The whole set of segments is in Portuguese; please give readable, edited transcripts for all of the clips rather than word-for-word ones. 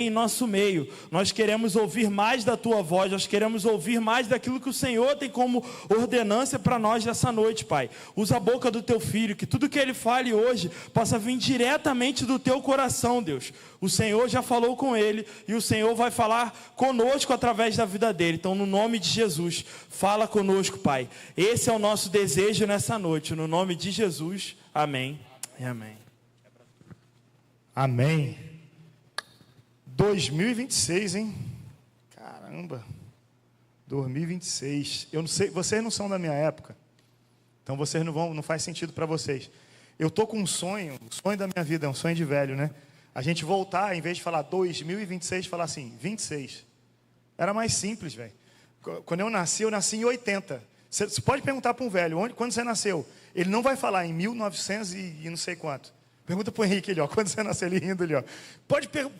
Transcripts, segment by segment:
em nosso meio. Nós queremos ouvir mais da tua voz, nós queremos ouvir mais daquilo que o Senhor tem como ordenância para nós nessa noite, Pai. Usa a boca do teu filho, que tudo que ele fale hoje possa vir diretamente do teu coração, Deus. O Senhor já falou com ele e o Senhor vai falar conosco através da vida dele. Então, no nome de Jesus, fala conosco, Pai. Esse é o nosso desejo nessa noite. No nome de Jesus, amém e amém. Amém. 2026, hein? Caramba. 2026. Eu não sei, vocês não são da minha época. Então vocês não faz sentido para vocês. Eu tô com um sonho, o sonho da minha vida, é um sonho de velho, né? A gente voltar, em vez de falar 2026, falar assim, 26. Era mais simples, velho. Quando eu nasci em 80. Você pode perguntar para um velho, quando você nasceu? Ele não vai falar em 1900 e não sei quanto. Pergunta para o Henrique ali, ó, quando você nasceu, ele rindo ali, ó.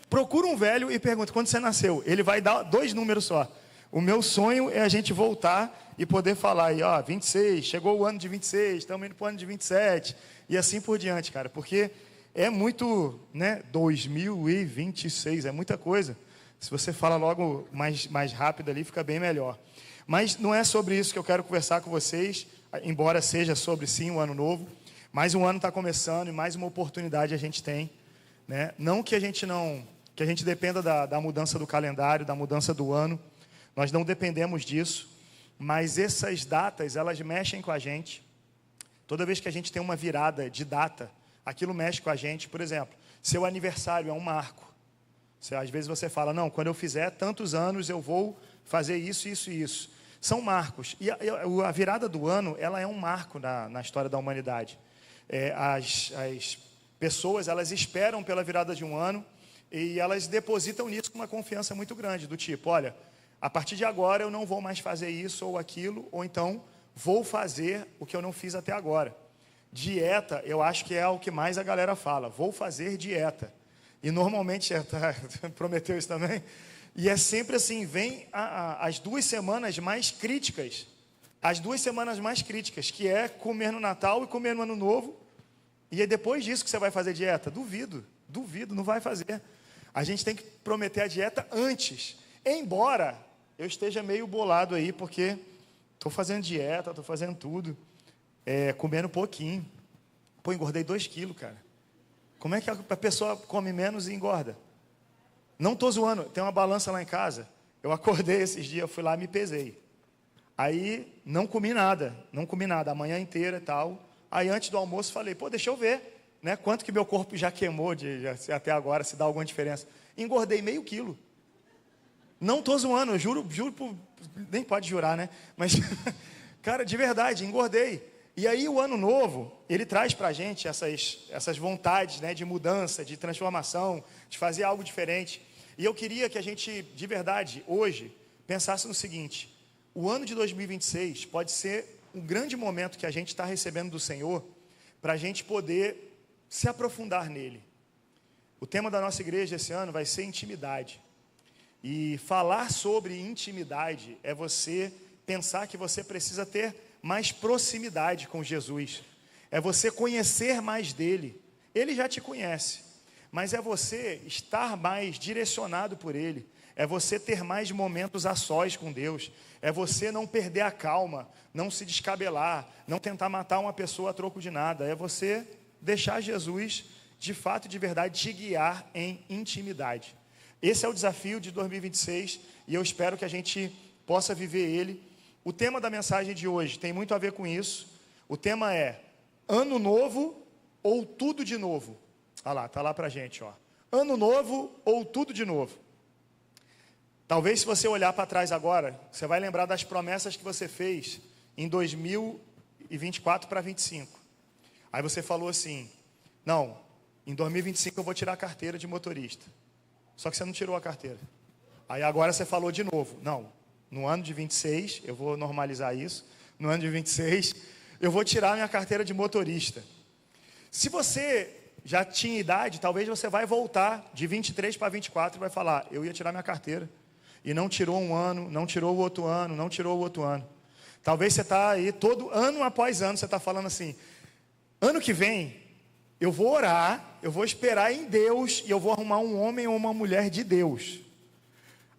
Procura um velho e pergunta, quando você nasceu? Ele vai dar 2 números só. O meu sonho é a gente voltar e poder falar aí, ó, 26, chegou o ano de 26, estamos indo para o ano de 27, e assim por diante, cara, porque é muito, né, 2026, é muita coisa. Se você fala logo mais rápido ali, fica bem melhor. Mas não é sobre isso que eu quero conversar com vocês, embora seja sobre, sim, o ano novo. Mais um ano está começando e mais uma oportunidade a gente tem, né? Não que a gente dependa da mudança do calendário, da mudança do ano. Nós não dependemos disso, mas essas datas, elas mexem com a gente. Toda vez que a gente tem uma virada de data, aquilo mexe com a gente. Por exemplo, seu aniversário é um marco. Às vezes você fala, não, quando eu fizer tantos anos eu vou fazer isso, isso e isso. São marcos. E a virada do ano, ela é um marco na história da humanidade. As pessoas, elas esperam pela virada de um ano e elas depositam nisso com uma confiança muito grande, do tipo, olha, a partir de agora eu não vou mais fazer isso ou aquilo, ou então vou fazer o que eu não fiz até agora. Dieta, eu acho que é o que mais a galera fala, vou fazer dieta. E normalmente, prometeu isso também, e é sempre assim, vem as 2 semanas mais críticas, que é comer no Natal e comer no Ano Novo. E é depois disso que você vai fazer dieta? Duvido, não vai fazer. A gente tem que prometer a dieta antes. Embora eu esteja meio bolado aí, porque estou fazendo dieta, estou fazendo tudo, comendo pouquinho. Pô, engordei 2 quilos, cara. Como é que a pessoa come menos e engorda? Não estou zoando, tem uma balança lá em casa. Eu acordei esses dias, fui lá e me pesei. Aí não comi nada, a manhã inteira e tal. Aí antes do almoço falei, pô, deixa eu ver, né, quanto que meu corpo já queimou até agora, se dá alguma diferença. Engordei meio quilo. Não estou zoando, eu juro nem pode jurar, né? Mas, cara, de verdade, engordei. E aí o ano novo, ele traz pra gente essas vontades, né, de mudança, de transformação, de fazer algo diferente. E eu queria que a gente, de verdade, hoje, pensasse no seguinte: o ano de 2026 pode ser um grande momento que a gente está recebendo do Senhor para a gente poder se aprofundar nele. O tema da nossa igreja esse ano vai ser intimidade. E falar sobre intimidade é você pensar que você precisa ter mais proximidade com Jesus. É você conhecer mais dele. Ele já te conhece, mas é você estar mais direcionado por ele. É você ter mais momentos a sós com Deus. É você não perder a calma, não se descabelar, não tentar matar uma pessoa a troco de nada. É você deixar Jesus, de fato e de verdade, te guiar em intimidade. Esse é o desafio de 2026 e eu espero que a gente possa viver ele. O tema da mensagem de hoje tem muito a ver com isso. O tema é Ano Novo ou Tudo de Novo. Olha lá, está lá para a gente, ó. Ano Novo ou Tudo de Novo. Talvez se você olhar para trás agora, você vai lembrar das promessas que você fez em 2024 para 2025. Aí você falou assim, não, em 2025 eu vou tirar a carteira de motorista. Só que você não tirou a carteira. Aí agora você falou de novo, não, no ano de 26, eu vou normalizar isso, no ano de 26, eu vou tirar minha carteira de motorista. Se você já tinha idade, talvez você vai voltar de 23 para 24 e vai falar, eu ia tirar minha carteira. E não tirou um ano, não tirou o outro ano, não tirou o outro ano. Talvez você está aí, todo ano após ano, você está falando assim, ano que vem, eu vou orar, eu vou esperar em Deus e eu vou arrumar um homem ou uma mulher de Deus.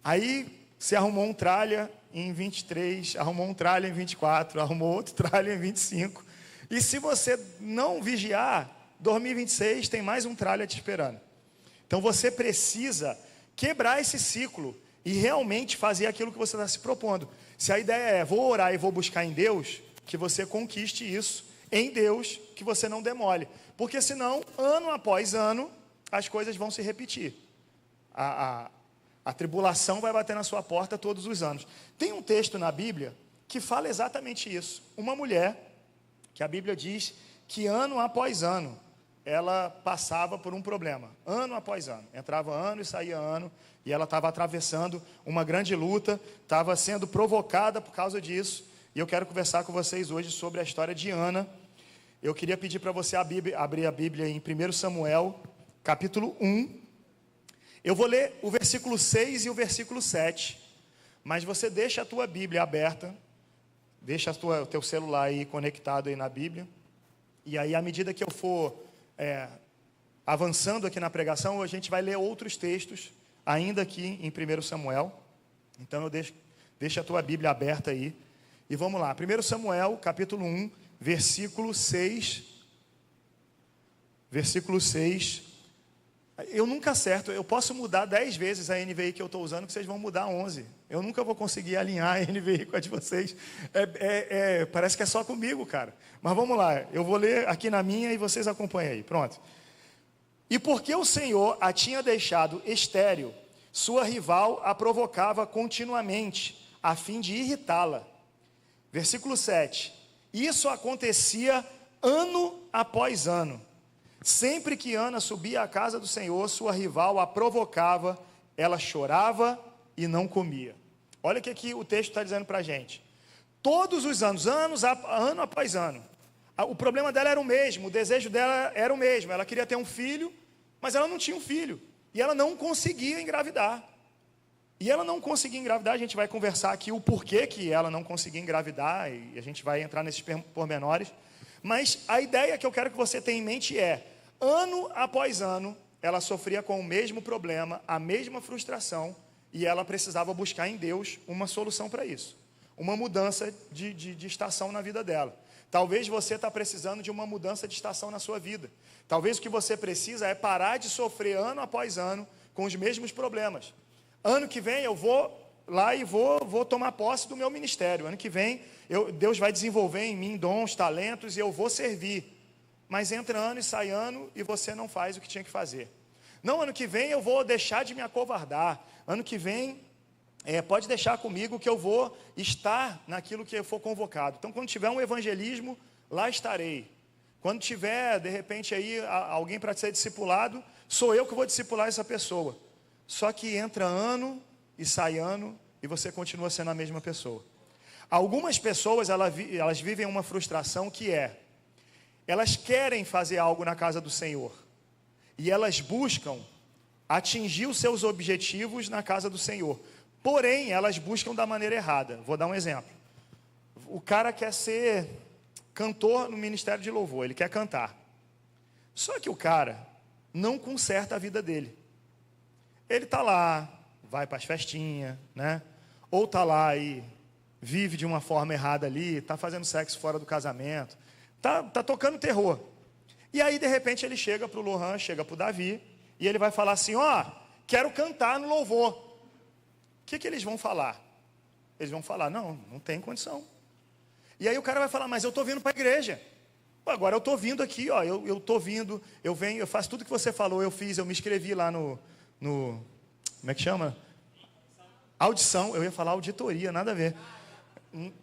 Aí você arrumou um tralha em 23, arrumou um tralha em 24, arrumou outro tralha em 25. E se você não vigiar, 2026 tem mais um tralha te esperando. Então você precisa quebrar esse ciclo e realmente fazer aquilo que você está se propondo. Se a ideia é, vou orar e vou buscar em Deus, que você conquiste isso em Deus, que você não demole. Porque senão, ano após ano, as coisas vão se repetir. A tribulação vai bater na sua porta todos os anos. Tem um texto na Bíblia que fala exatamente isso. Uma mulher, que a Bíblia diz que ano após ano, ela passava por um problema. Ano após ano. Entrava ano e saía ano. E ela estava atravessando uma grande luta, estava sendo provocada por causa disso. E eu quero conversar com vocês hoje sobre a história de Ana. Eu queria pedir para você abrir a Bíblia em 1 Samuel, capítulo 1. Eu vou ler o versículo 6 e o versículo 7. Mas você deixa a tua Bíblia aberta, deixa o teu celular aí conectado aí na Bíblia. E aí, à medida que eu for avançando aqui na pregação, a gente vai ler outros textos, ainda aqui em 1 Samuel. Então, deixa a tua Bíblia aberta aí. E vamos lá, 1 Samuel, capítulo 1, versículo 6. Versículo 6. Eu nunca acerto, eu posso mudar 10 vezes a NVI que eu estou usando, que vocês vão mudar 11. Eu nunca vou conseguir alinhar a NVI com a de vocês. Parece que é só comigo, cara. Mas vamos lá, eu vou ler aqui na minha e vocês acompanham aí. Pronto. E porque o Senhor a tinha deixado estéril, sua rival a provocava continuamente, a fim de irritá-la. Versículo 7. Isso acontecia ano após ano. Sempre que Ana subia à casa do Senhor, sua rival a provocava, ela chorava e não comia. Olha o que aqui o texto está dizendo para a gente. Todos os anos, ano após ano, o problema dela era o mesmo, o desejo dela era o mesmo. Ela queria ter um filho, mas ela não tinha um filho. E ela não conseguia engravidar. E ela não conseguia engravidar, a gente vai conversar aqui o porquê que ela não conseguia engravidar, e a gente vai entrar nesses pormenores. Mas a ideia que eu quero que você tenha em mente é, ano após ano, ela sofria com o mesmo problema, a mesma frustração, e ela precisava buscar em Deus uma solução para isso. Uma mudança de estação na vida dela. Talvez você está precisando de uma mudança de estação na sua vida. Talvez o que você precisa é parar de sofrer ano após ano com os mesmos problemas. Ano que vem eu vou lá e vou tomar posse do meu ministério. Ano que vem Deus vai desenvolver em mim dons, talentos e eu vou servir. Mas entra ano e sai ano e você não faz o que tinha que fazer. Não, ano que vem eu vou deixar de me acovardar. Ano que vem pode deixar comigo que eu vou estar naquilo que eu for convocado. Então, quando tiver um evangelismo, lá estarei. Quando tiver, de repente, aí alguém para ser discipulado, sou eu que vou discipular essa pessoa. Só que entra ano e sai ano e você continua sendo a mesma pessoa. Algumas pessoas, elas vivem uma frustração que elas querem fazer algo na casa do Senhor. E elas buscam atingir os seus objetivos na casa do Senhor. Porém, elas buscam da maneira errada. Vou dar um exemplo. O cara quer ser cantor no ministério de louvor, ele quer cantar. Só que o cara não conserta a vida dele. Ele está lá, vai para as festinhas, né? Ou está lá e vive de uma forma errada ali, está fazendo sexo fora do casamento, está tocando terror. E aí, de repente, ele chega para o Lohan, chega para o Davi, e ele vai falar assim, quero cantar no louvor. O que eles vão falar? Eles vão falar, não tem condição. E aí o cara vai falar, mas eu estou vindo para a igreja. Agora eu estou vindo aqui, eu estou vindo, eu venho, eu faço tudo que você falou, eu me inscrevi lá no como é que chama? Audição, eu ia falar auditoria, nada a ver.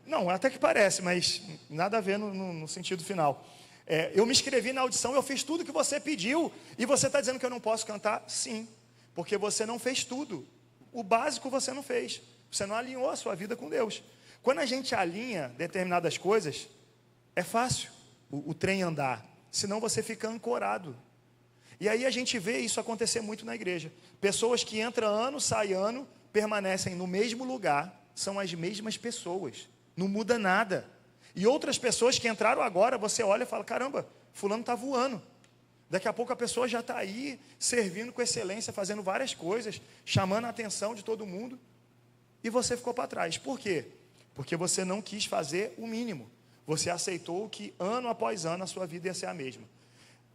Não, até que parece, mas nada a ver no sentido final. Eu me inscrevi na audição, eu fiz tudo que você pediu, e você está dizendo que eu não posso cantar? Sim, porque você não fez tudo. O básico você não fez. Você não alinhou a sua vida com Deus. Quando a gente alinha determinadas coisas, é fácil o trem andar. Senão você fica ancorado. E aí a gente vê isso acontecer muito na igreja. Pessoas que entram ano, saem ano, permanecem no mesmo lugar, são as mesmas pessoas. Não muda nada. E outras pessoas que entraram agora, você olha e fala, caramba, fulano está voando. Daqui a pouco a pessoa já está aí, servindo com excelência, fazendo várias coisas, chamando a atenção de todo mundo, e você ficou para trás. Por quê? Porque você não quis fazer o mínimo. Você aceitou que ano após ano a sua vida ia ser a mesma.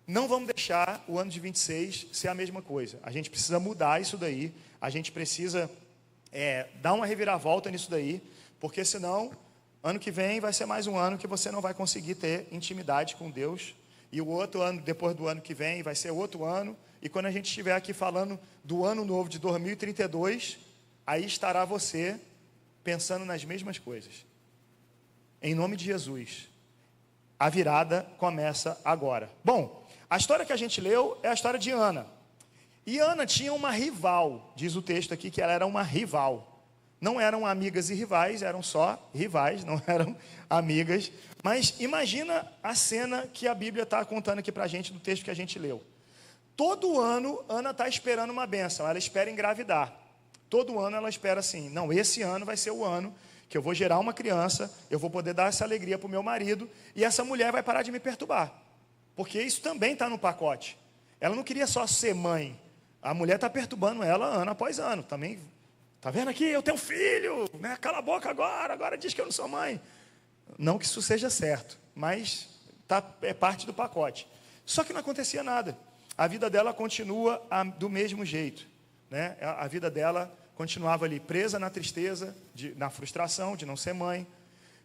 Não vamos deixar o ano de 26 ser a mesma coisa. A gente precisa mudar isso daí. A gente precisa dar uma reviravolta nisso daí, porque senão, ano que vem vai ser mais um ano que você não vai conseguir ter intimidade com Deus. E o outro ano, depois do ano que vem, vai ser outro ano. E quando a gente estiver aqui falando do ano novo de 2032, aí estará você pensando nas mesmas coisas. Em nome de Jesus, a virada começa agora. Bom, a história que a gente leu é a história de Ana. E Ana tinha uma rival, diz o texto aqui que ela era uma rival. Não eram amigas e rivais, eram só rivais, não eram amigas. Mas imagina a cena que a Bíblia está contando aqui para a gente, do texto que a gente leu. Todo ano, Ana está esperando uma bênção, ela espera engravidar. Todo ano ela espera assim, não, esse ano vai ser o ano que eu vou gerar uma criança, eu vou poder dar essa alegria para o meu marido, e essa mulher vai parar de me perturbar. Porque isso também está no pacote. Ela não queria só ser mãe. A mulher está perturbando ela ano após ano. Também, tá vendo aqui? Eu tenho filho, né? Cala a boca agora diz que eu não sou mãe. Não que isso seja certo, mas é parte do pacote. Só que não acontecia nada. A vida dela continua do mesmo jeito, né? A vida dela continuava ali presa na tristeza, na frustração de não ser mãe,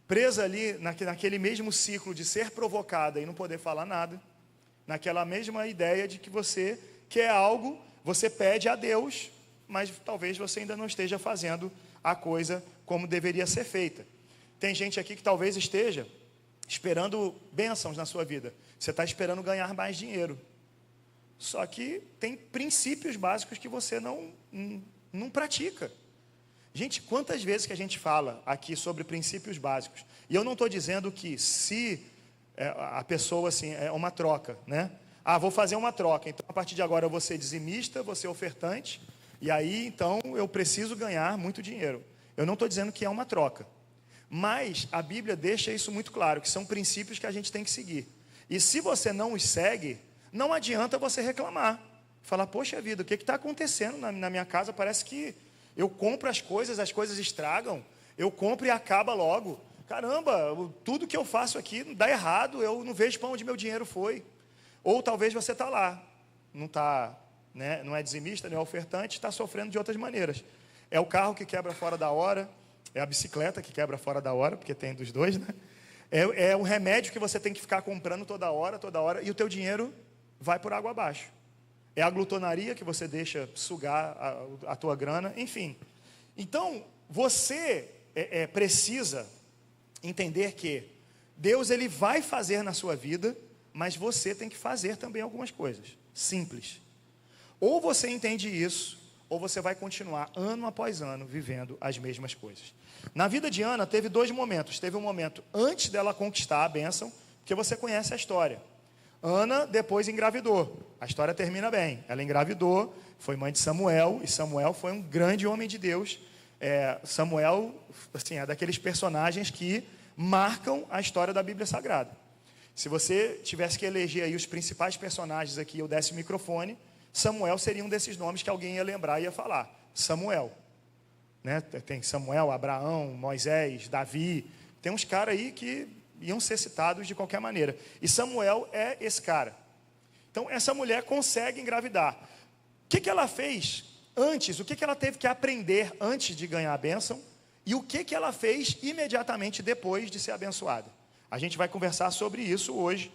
presa ali naquele mesmo ciclo de ser provocada e não poder falar nada, naquela mesma ideia de que você quer algo, você pede a Deus, mas talvez você ainda não esteja fazendo a coisa como deveria ser feita. Tem gente aqui que talvez esteja esperando bênçãos na sua vida. Você está esperando ganhar mais dinheiro. Só que tem princípios básicos que você não pratica. Gente, quantas vezes que a gente fala aqui sobre princípios básicos? E eu não estou dizendo que se a pessoa, assim, é uma troca, né? Ah, vou fazer uma troca, então a partir de agora eu vou ser dizimista, vou ser ofertante, e aí então eu preciso ganhar muito dinheiro. Eu não estou dizendo que é uma troca. Mas a Bíblia deixa isso muito claro, que são princípios que a gente tem que seguir. E se você não os segue, não adianta você reclamar. Falar, poxa vida, o que está acontecendo na minha casa? Parece que eu compro as coisas estragam. Eu compro e acaba logo. Caramba, tudo que eu faço aqui dá errado, eu não vejo para onde meu dinheiro foi. Ou talvez você está lá, não está, né, não é dizimista, não é ofertante, está sofrendo de outras maneiras. É o carro que quebra fora da hora, é a bicicleta que quebra fora da hora, porque tem dos dois, né? É o remédio que você tem que ficar comprando toda hora, e o teu dinheiro vai por água abaixo. É a glutonaria que você deixa sugar a tua grana, enfim. Então, você precisa entender que Deus ele vai fazer na sua vida, mas você tem que fazer também algumas coisas, simples. Ou você entende isso, ou você vai continuar ano após ano vivendo as mesmas coisas. Na vida de Ana teve dois momentos. Teve um momento antes dela conquistar a bênção, porque você conhece a história. Ana depois engravidou. A história termina bem. Ela engravidou, foi mãe de Samuel, e Samuel foi um grande homem de Deus. Samuel, assim, é daqueles personagens que marcam a história da Bíblia Sagrada. Se você tivesse que eleger aí os principais personagens aqui, eu desse o microfone, Samuel seria um desses nomes que alguém ia lembrar e ia falar. Samuel, né? Tem Samuel, Abraão, Moisés, Davi. Tem uns caras aí que iam ser citados de qualquer maneira. E Samuel é esse cara. Então, essa mulher consegue engravidar. O que ela fez antes? O que ela teve que aprender antes de ganhar a bênção? E o que ela fez imediatamente depois de ser abençoada? A gente vai conversar sobre isso hoje.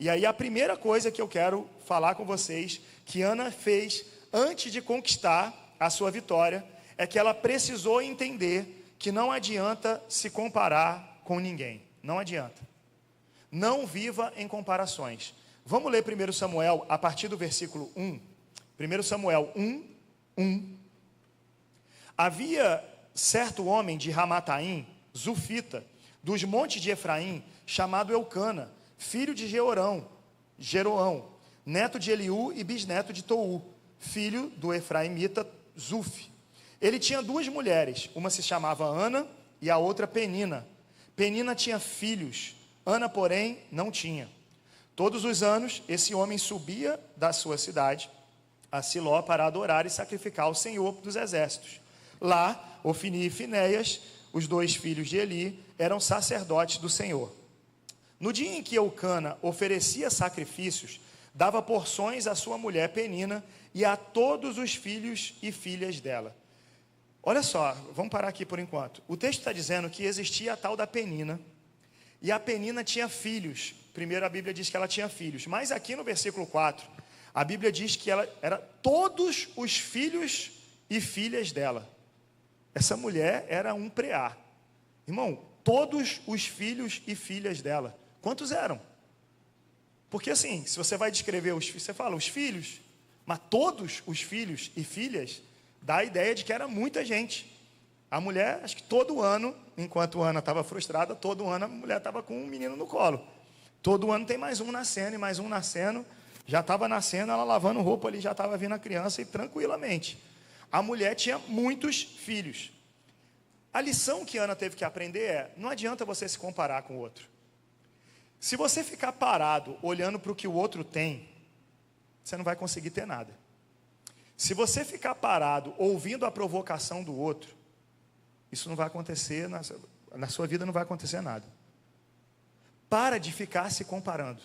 E aí a primeira coisa que eu quero falar com vocês, que Ana fez antes de conquistar a sua vitória, é que ela precisou entender que não adianta se comparar com ninguém. Não adianta. Não viva em comparações. Vamos ler 1 Samuel a partir do versículo 1. 1 Samuel 1. Havia certo homem de Ramataim, Zufita, dos montes de Efraim, chamado Eucana, filho de Jeroão, neto de Eliú e bisneto de Tou, filho do efraimita Zuf. Ele tinha duas mulheres, uma se chamava Ana e a outra Penina. Penina tinha filhos, Ana, porém, não tinha. Todos os anos, esse homem subia da sua cidade a Siló para adorar e sacrificar ao Senhor dos exércitos. Lá, Ofni e Finéias, os 2 filhos de Eli, eram sacerdotes do Senhor. No dia em que Eucana oferecia sacrifícios, dava porções à sua mulher Penina e a todos os filhos e filhas dela. Olha só, vamos parar aqui por enquanto. O texto está dizendo que existia a tal da Penina, e a Penina tinha filhos. Primeiro a Bíblia diz que ela tinha filhos, mas aqui no versículo 4, a Bíblia diz que ela era todos os filhos e filhas dela. Essa mulher era um preá. Irmão, todos os filhos e filhas dela. Quantos eram? Porque assim, se você vai descrever os filhos, você fala os filhos, mas todos os filhos e filhas, dá a ideia de que era muita gente. A mulher, acho que todo ano, enquanto Ana estava frustrada, todo ano a mulher estava com um menino no colo. Todo ano tem mais um nascendo e mais um nascendo. Já estava nascendo, ela lavando roupa ali, já estava vindo a criança e tranquilamente. A mulher tinha muitos filhos. A lição que Ana teve que aprender é, não adianta você se comparar com o outro. Se você ficar parado, olhando para o que o outro tem, você não vai conseguir ter nada. Se você ficar parado, ouvindo a provocação do outro, isso não vai acontecer, na sua vida não vai acontecer nada. Para de ficar se comparando.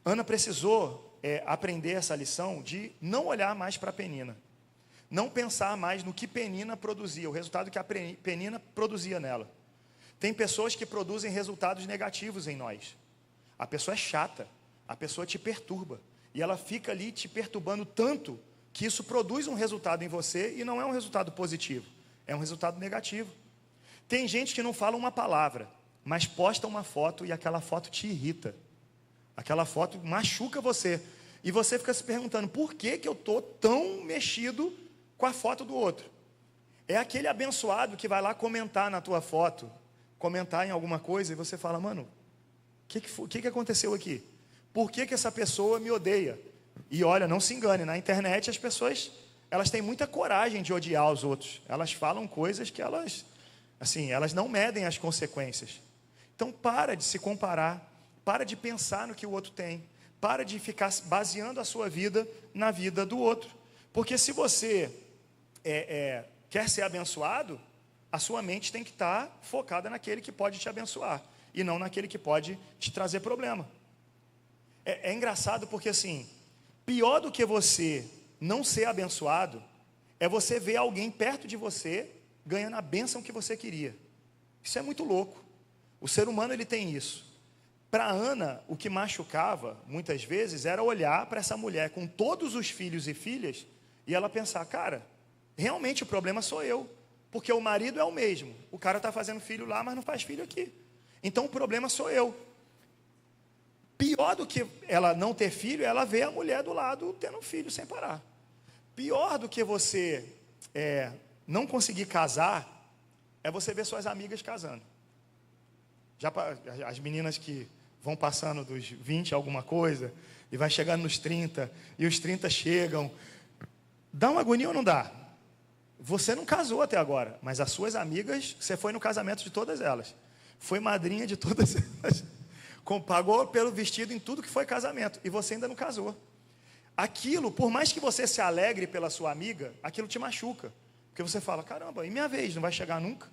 Ana precisou aprender essa lição de não olhar mais para a Penina. Não pensar mais no que Penina produzia, o resultado que a Penina produzia nela. Tem pessoas que produzem resultados negativos em nós. A pessoa é chata, a pessoa te perturba. E ela fica ali te perturbando tanto que isso produz um resultado em você e não é um resultado positivo, é um resultado negativo. Tem gente que não fala uma palavra, mas posta uma foto e aquela foto te irrita. Aquela foto machuca você. E você fica se perguntando, por que eu estou tão mexido com a foto do outro? É aquele abençoado que vai lá comentar na tua foto, comentar em alguma coisa, e você fala, mano, o que aconteceu aqui? Por que essa pessoa me odeia? E olha, não se engane, na internet as pessoas, elas têm muita coragem de odiar os outros. Elas falam coisas que elas não medem as consequências. Então para de se comparar, para de pensar no que o outro tem, para de ficar baseando a sua vida na vida do outro. Porque se você quer ser abençoado, a sua mente tem que estar focada naquele que pode te abençoar, e não naquele que pode te trazer problema. É engraçado porque assim, pior do que você não ser abençoado, é você ver alguém perto de você ganhando a bênção que você queria. Isso é muito louco. O ser humano ele tem isso. Para Ana, o que machucava, muitas vezes, era olhar para essa mulher com todos os filhos e filhas, e ela pensar, cara, realmente o problema sou eu, porque o marido é o mesmo, o cara está fazendo filho lá, mas não faz filho aqui, então o problema sou eu. Pior do que ela não ter filho, ela vê a mulher do lado tendo filho sem parar. Pior do que você não conseguir casar, é você ver suas amigas casando. Já as meninas que vão passando dos 20 alguma coisa, e vai chegando nos 30, e os 30 chegam, dá uma agonia ou não dá? Você não casou até agora, mas as suas amigas, você foi no casamento de todas elas, foi madrinha de todas elas, pagou pelo vestido em tudo que foi casamento, e você ainda não casou. Aquilo, por mais que você se alegre pela sua amiga, aquilo te machuca, porque você fala, caramba, e minha vez, não vai chegar nunca?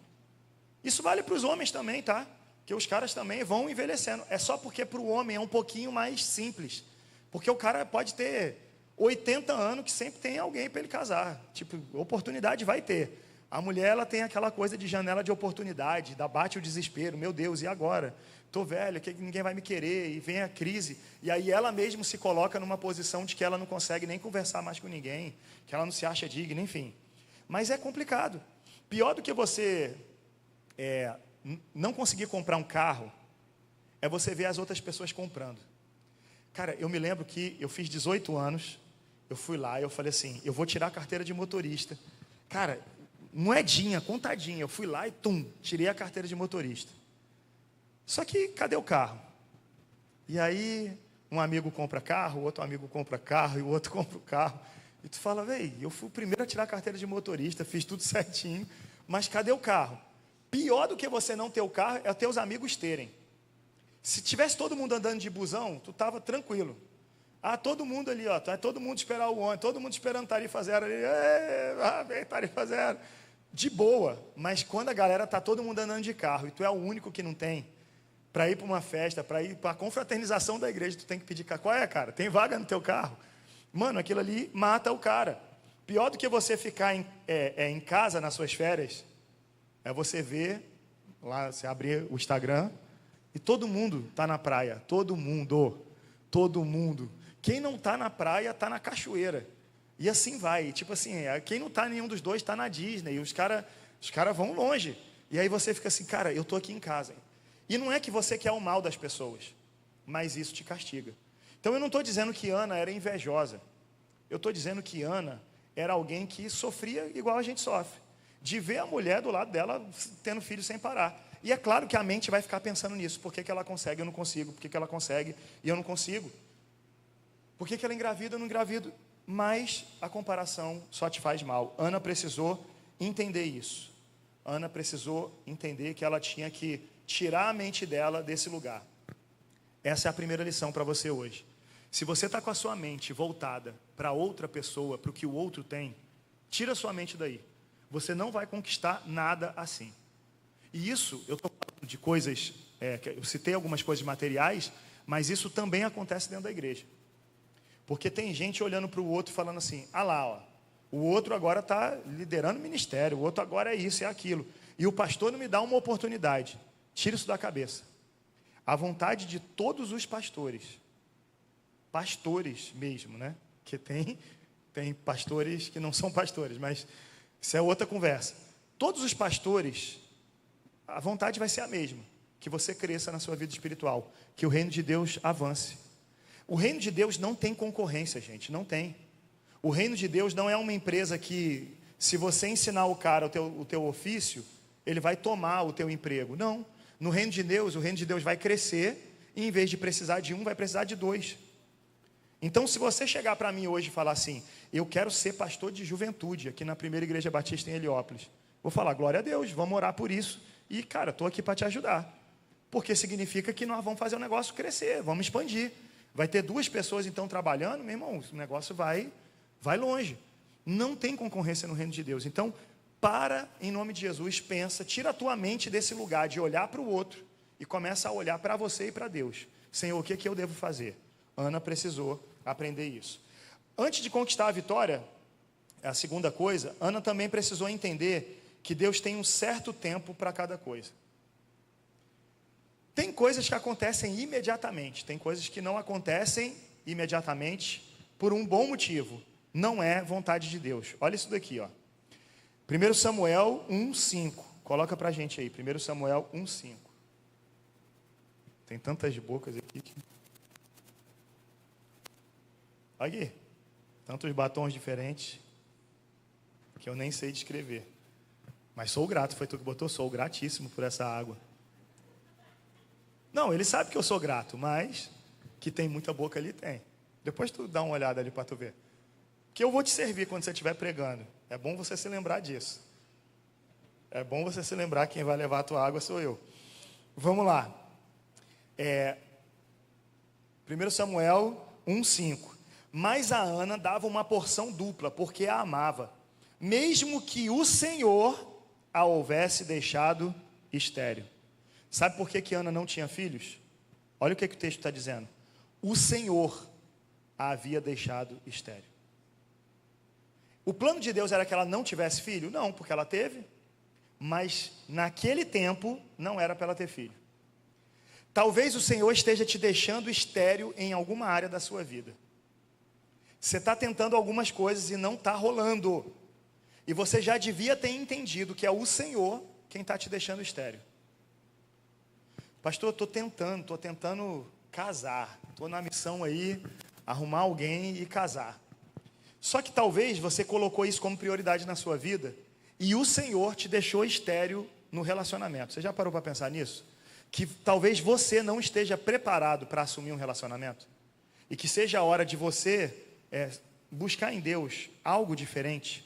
Isso vale para os homens também, tá? Que os caras também vão envelhecendo. É só porque para o homem é um pouquinho mais simples. Porque o cara pode ter 80 anos que sempre tem alguém para ele casar. Tipo, oportunidade vai ter. A mulher, ela tem aquela coisa de janela de oportunidade, bate o desespero. Meu Deus, e agora? Estou velho, que ninguém vai me querer, e vem a crise. E aí ela mesma se coloca numa posição de que ela não consegue nem conversar mais com ninguém, que ela não se acha digna, enfim. Mas é complicado. Pior do que você não conseguir comprar um carro, é você ver as outras pessoas comprando. Cara, eu me lembro que eu fiz 18 anos, eu fui lá, eu falei assim, eu vou tirar a carteira de motorista. Cara, moedinha, contadinha, eu fui lá e tirei a carteira de motorista. Só que, cadê o carro? E aí, um amigo compra carro, o outro amigo compra carro, e o outro compra o carro. E tu fala, véi, eu fui o primeiro a tirar a carteira de motorista, fiz tudo certinho, mas cadê o carro? Pior do que você não ter o carro é ter os amigos terem. Se tivesse todo mundo andando de busão, tu estava tranquilo. Todo mundo ali, ó, todo mundo esperar o ônibus, todo mundo esperando Tarifa Zero ali, vem Tarifa Zero, de boa. Mas quando a galera tá todo mundo andando de carro e tu é o único que não tem, para ir para uma festa, para ir para a confraternização da igreja, tu tem que pedir, qual é, cara? Tem vaga no teu carro? Mano, aquilo ali mata o cara. Pior do que você ficar em casa nas suas férias, é você ver, lá, você abrir o Instagram, e todo mundo está na praia, todo mundo. Quem não está na praia, está na cachoeira. E assim vai, tipo assim, quem não está em nenhum dos dois, está na Disney, e os cara vão longe. E aí você fica assim, cara, eu estou aqui em casa. E não é que você quer o mal das pessoas, mas isso te castiga. Então eu não estou dizendo que Ana era invejosa. Eu estou dizendo que Ana era alguém que sofria igual a gente sofre. De ver a mulher do lado dela tendo filho sem parar. E é claro que a mente vai ficar pensando nisso. Por que ela consegue e eu não consigo? Por que ela consegue e eu não consigo? Por que ela engravida e eu não engravido? Mas a comparação só te faz mal. Ana precisou entender isso. Ana precisou entender que ela tinha que tirar a mente dela desse lugar. Essa é a primeira lição para você hoje. Se você está com a sua mente voltada para outra pessoa, para o que o outro tem, tira a sua mente daí. Você não vai conquistar nada assim. E isso, eu estou falando de coisas, eu citei algumas coisas materiais, mas isso também acontece dentro da igreja. Porque tem gente olhando para o outro falando assim, lá, ó, o outro agora está liderando o ministério, o outro agora é isso, é aquilo. E o pastor não me dá uma oportunidade. Tira isso da cabeça. A vontade de todos os pastores mesmo, né? Que tem pastores que não são pastores, mas isso é outra conversa. Todos os pastores, a vontade vai ser a mesma, que você cresça na sua vida espiritual, que o reino de Deus avance. O reino de Deus não tem concorrência, gente, não tem. O reino de Deus não é uma empresa que, se você ensinar o cara o teu ofício, ele vai tomar o teu emprego. Não. No reino de Deus, o reino de Deus vai crescer, e em vez de precisar de um, vai precisar de dois. Então, se você chegar para mim hoje e falar assim, eu quero ser pastor de juventude aqui na primeira igreja batista em Heliópolis, vou falar, glória a Deus, vamos orar por isso. E, cara, estou aqui para te ajudar. Porque significa que nós vamos fazer o negócio crescer, vamos expandir. Vai ter 2 pessoas, então, trabalhando, meu irmão, o negócio vai longe. Não tem concorrência no reino de Deus. Então, em nome de Jesus, pensa, tira a tua mente desse lugar de olhar para o outro e começa a olhar para você e para Deus. Senhor, o que eu devo fazer? Ana precisou aprender isso. Antes de conquistar a vitória, a segunda coisa, Ana também precisou entender que Deus tem um certo tempo para cada coisa. Tem coisas que acontecem imediatamente, tem coisas que não acontecem imediatamente por um bom motivo. Não é vontade de Deus. Olha isso daqui, ó. 1 Samuel 1:5. Coloca pra gente aí, 1 Samuel 1:5. Tem tantas bocas aqui que... Aqui, tantos batons diferentes que eu nem sei descrever. Mas sou grato, foi tu que botou, sou gratíssimo por essa água. Não, ele sabe que eu sou grato, mas que tem muita boca ali, tem. Depois tu dá uma olhada ali para tu ver. Que eu vou te servir quando você estiver pregando. É bom você se lembrar disso. É bom você se lembrar que quem vai levar a tua água sou eu. Vamos lá. 1 Samuel 1:5. Mas a Ana dava uma porção dupla, porque a amava, mesmo que o Senhor a houvesse deixado estéril. Sabe por que Ana não tinha filhos? Olha o que o texto está dizendo. O Senhor a havia deixado estéril. O plano de Deus era que ela não tivesse filho? Não, porque ela teve. Mas naquele tempo não era para ela ter filho. Talvez o Senhor esteja te deixando estéril em alguma área da sua vida. Você está tentando algumas coisas e não está rolando. E você já devia ter entendido que é o Senhor quem está te deixando estéril. Pastor, estou tentando casar. Estou na missão aí, arrumar alguém e casar. Só que talvez você colocou isso como prioridade na sua vida e o Senhor te deixou estéril no relacionamento. Você já parou para pensar nisso? Que talvez você não esteja preparado para assumir um relacionamento e que seja a hora de você buscar em Deus algo diferente.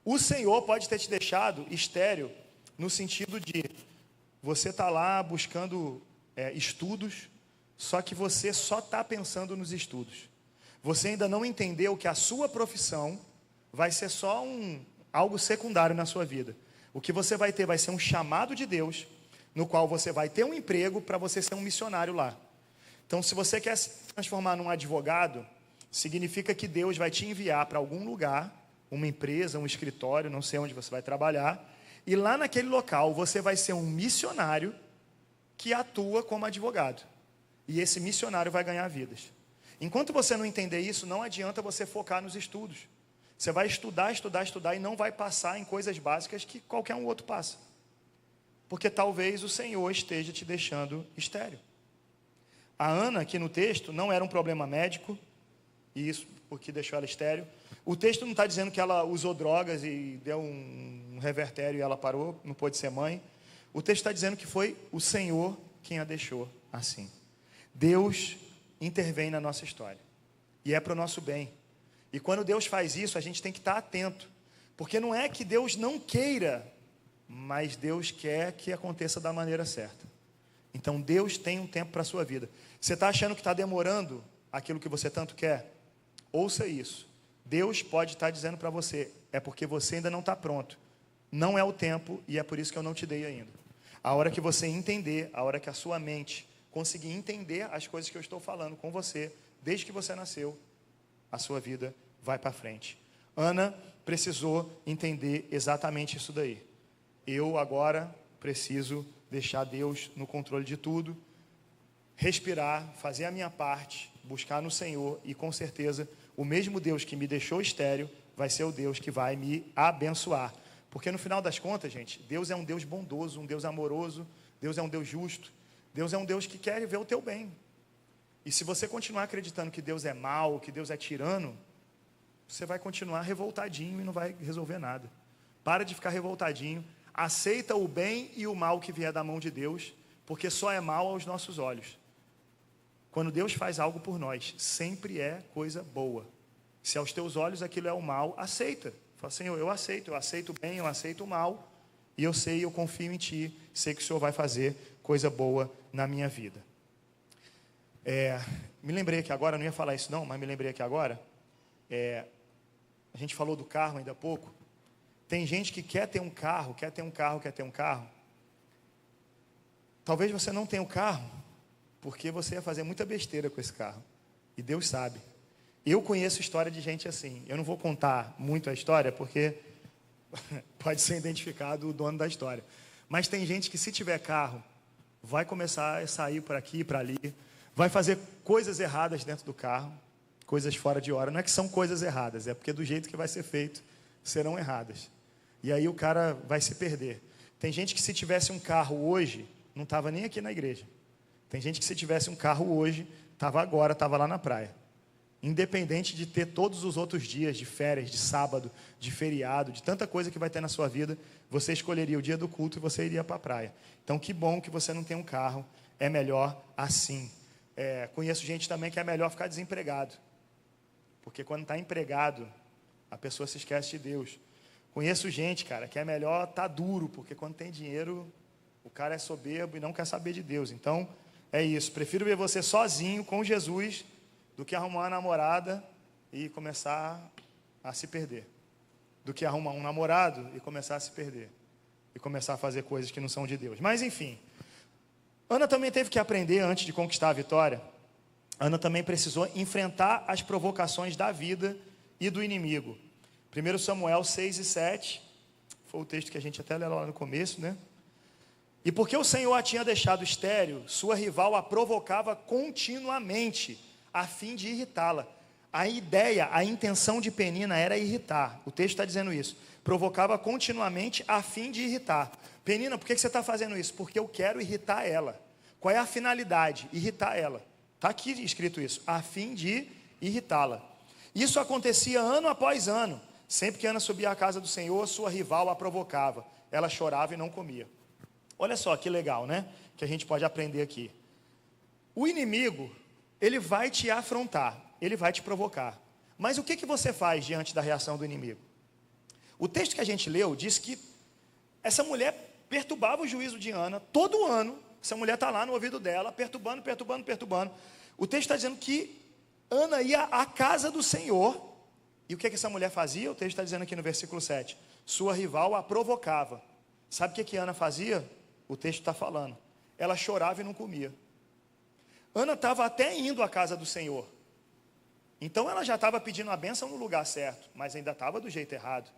O Senhor pode ter te deixado estéril no sentido de você está lá buscando estudos, só que você só está pensando nos estudos. Você ainda não entendeu que a sua profissão vai ser só algo secundário na sua vida. O que você vai ter vai ser um chamado de Deus, no qual você vai ter um emprego para você ser um missionário lá. Então, se você quer se transformar num advogado, significa que Deus vai te enviar para algum lugar, uma empresa, um escritório, não sei onde você vai trabalhar, e lá naquele local você vai ser um missionário que atua como advogado. E esse missionário vai ganhar vidas. Enquanto você não entender isso, não adianta você focar nos estudos. Você vai estudar e não vai passar em coisas básicas que qualquer um outro passa. Porque talvez o Senhor esteja te deixando estéril. A Ana, aqui no texto, não era um problema médico, e isso porque deixou ela estéril. O texto não está dizendo que ela usou drogas e deu um revertério e ela parou, não pôde ser mãe. O texto está dizendo que foi o Senhor quem a deixou assim. Deus intervém na nossa história. E é para o nosso bem. E quando Deus faz isso, a gente tem que estar atento. Porque não é que Deus não queira, mas Deus quer que aconteça da maneira certa. Então Deus tem um tempo para a sua vida. Você está achando que está demorando aquilo que você tanto quer? Ouça isso. Deus pode estar dizendo para você, é porque você ainda não está pronto. Não é o tempo e é por isso que eu não te dei ainda. A hora que você entender, a hora que a sua mente conseguir entender as coisas que eu estou falando com você, desde que você nasceu, a sua vida vai para frente. Ana precisou entender exatamente isso daí. Eu agora preciso deixar Deus no controle de tudo, respirar, fazer a minha parte, buscar no Senhor e com certeza o mesmo Deus que me deixou estéril vai ser o Deus que vai me abençoar. Porque no final das contas, gente, Deus é um Deus bondoso, um Deus amoroso, Deus é um Deus justo, Deus é um Deus que quer ver o teu bem. E se você continuar acreditando que Deus é mau, que Deus é tirano, você vai continuar revoltadinho e não vai resolver nada. Para de ficar revoltadinho, aceita o bem e o mal que vier da mão de Deus, porque só é mal aos nossos olhos. Quando Deus faz algo por nós, sempre é coisa boa. Se aos teus olhos aquilo é o mal, aceita. Fala, Senhor, eu aceito o bem, eu aceito o mal, e eu sei, eu confio em Ti, sei que o Senhor vai fazer coisa boa na minha vida. Me lembrei aqui agora, não ia falar isso não, mas me lembrei aqui agora, a gente falou do carro ainda há pouco. Tem gente que quer ter um carro. Talvez você não tenha um carro, porque você ia fazer muita besteira com esse carro. E Deus sabe. Eu conheço história de gente assim. Eu não vou contar muito a história, porque pode ser identificado o dono da história. Mas tem gente que se tiver carro, vai começar a sair por aqui e para ali, vai fazer coisas erradas dentro do carro, coisas fora de hora. Não é que são coisas erradas, é porque do jeito que vai ser feito, serão erradas. E aí o cara vai se perder. Tem gente que se tivesse um carro hoje, não estava nem aqui na igreja. Tem gente que se tivesse um carro hoje, estava lá na praia. Independente de ter todos os outros dias de férias, de sábado, de feriado, de tanta coisa que vai ter na sua vida, você escolheria o dia do culto e você iria para a praia. Então que bom que você não tem um carro, é melhor assim. Conheço gente também que é melhor ficar desempregado. Porque quando está empregado, a pessoa se esquece de Deus. Conheço gente, cara, que é melhor estar duro, porque quando tem dinheiro, o cara é soberbo e não quer saber de Deus. Então, é isso. Prefiro ver você sozinho com Jesus do que arrumar uma namorada e começar a se perder. Do que arrumar um namorado e começar a se perder. E começar a fazer coisas que não são de Deus. Mas, enfim. Ana também teve que aprender, antes de conquistar a vitória, Ana também precisou enfrentar as provocações da vida e do inimigo. 1 Samuel 6 e 7, foi o texto que a gente até leu lá no começo, né? E porque o Senhor a tinha deixado estéril, sua rival a provocava continuamente, a fim de irritá-la. A ideia, a intenção de Penina era irritar. O texto está dizendo isso. Provocava continuamente a fim de irritar. Penina, por que você está fazendo isso? Porque eu quero irritar ela. Qual é a finalidade? Irritar ela. Está aqui escrito isso. A fim de irritá-la. Isso acontecia ano após ano. Sempre que Ana subia à casa do Senhor, sua rival a provocava. Ela chorava e não comia. Olha só que legal, né? Que a gente pode aprender aqui. O inimigo, ele vai te afrontar, ele vai te provocar. Mas o que você faz diante da reação do inimigo? O texto que a gente leu diz que essa mulher perturbava o juízo de Ana todo ano, Essa mulher está lá no ouvido dela, perturbando, perturbando, perturbando. O texto está dizendo que Ana ia à casa do Senhor. E o que essa mulher fazia? O texto está dizendo aqui no versículo 7. Sua rival a provocava. Sabe o que Ana fazia? O texto está falando. Ela chorava e não comia. Ana estava até indo à casa do Senhor. Então ela já estava pedindo a bênção no lugar certo, mas ainda estava do jeito errado.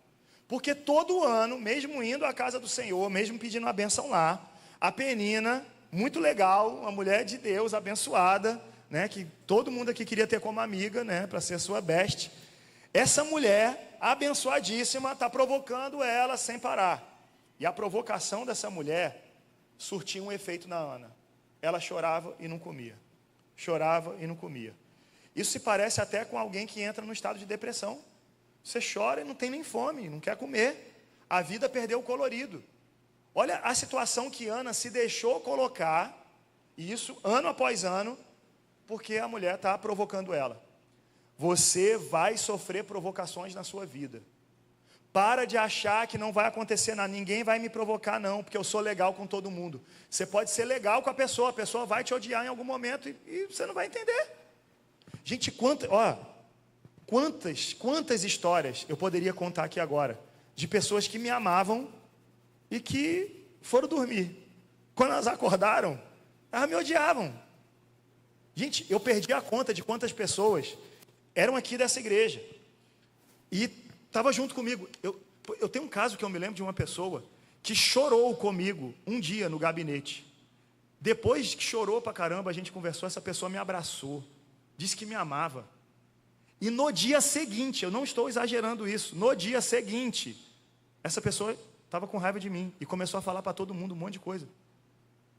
Porque todo ano, mesmo indo à casa do Senhor, mesmo pedindo a bênção lá, a Penina, muito legal, uma mulher de Deus, abençoada, né, que todo mundo aqui queria ter como amiga, né, para ser sua best. Essa mulher, abençoadíssima, está provocando ela sem parar. E a provocação dessa mulher surtia um efeito na Ana. Ela chorava e não comia. Chorava e não comia. Isso se parece até com alguém que entra no estado de depressão. Você chora e não tem nem fome, não quer comer. A vida perdeu o colorido. Olha a situação que Ana se deixou colocar, e isso ano após ano, porque a mulher está provocando ela. Você vai sofrer provocações na sua vida. Para de achar que não vai acontecer nada. Ninguém vai me provocar não, porque eu sou legal com todo mundo. Você pode ser legal com a pessoa vai te odiar em algum momento e você não vai entender. Gente, quantas histórias eu poderia contar aqui agora, de pessoas que me amavam e que foram dormir. Quando elas acordaram, elas me odiavam. Gente, eu perdi a conta de quantas pessoas eram aqui dessa igreja e estava junto comigo. Eu tenho um caso que eu me lembro de uma pessoa que chorou comigo um dia no gabinete. Depois que chorou pra caramba, a gente conversou, essa pessoa me abraçou, disse que me amava. E no dia seguinte, eu não estou exagerando isso, no dia seguinte, essa pessoa estava com raiva de mim e começou a falar para todo mundo um monte de coisa.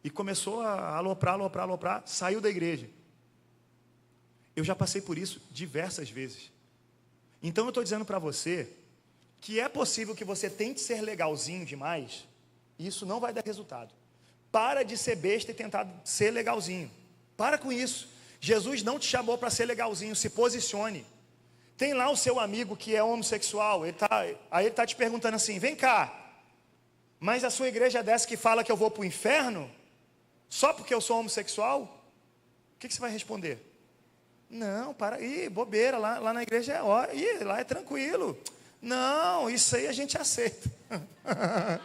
E começou a aloprar, saiu da igreja. Eu já passei por isso diversas vezes. Então eu estou dizendo para você que é possível que você tente ser legalzinho demais, e isso não vai dar resultado. Para de ser besta e tentar ser legalzinho. Para com isso. Jesus não te chamou para ser legalzinho, se posicione. Tem lá o seu amigo que é homossexual, aí ele está te perguntando assim, vem cá, mas a sua igreja é dessa que fala que eu vou para o inferno? Só porque eu sou homossexual? O que você vai responder? Não, para aí, bobeira, lá na igreja lá é tranquilo. Não, isso aí a gente aceita. A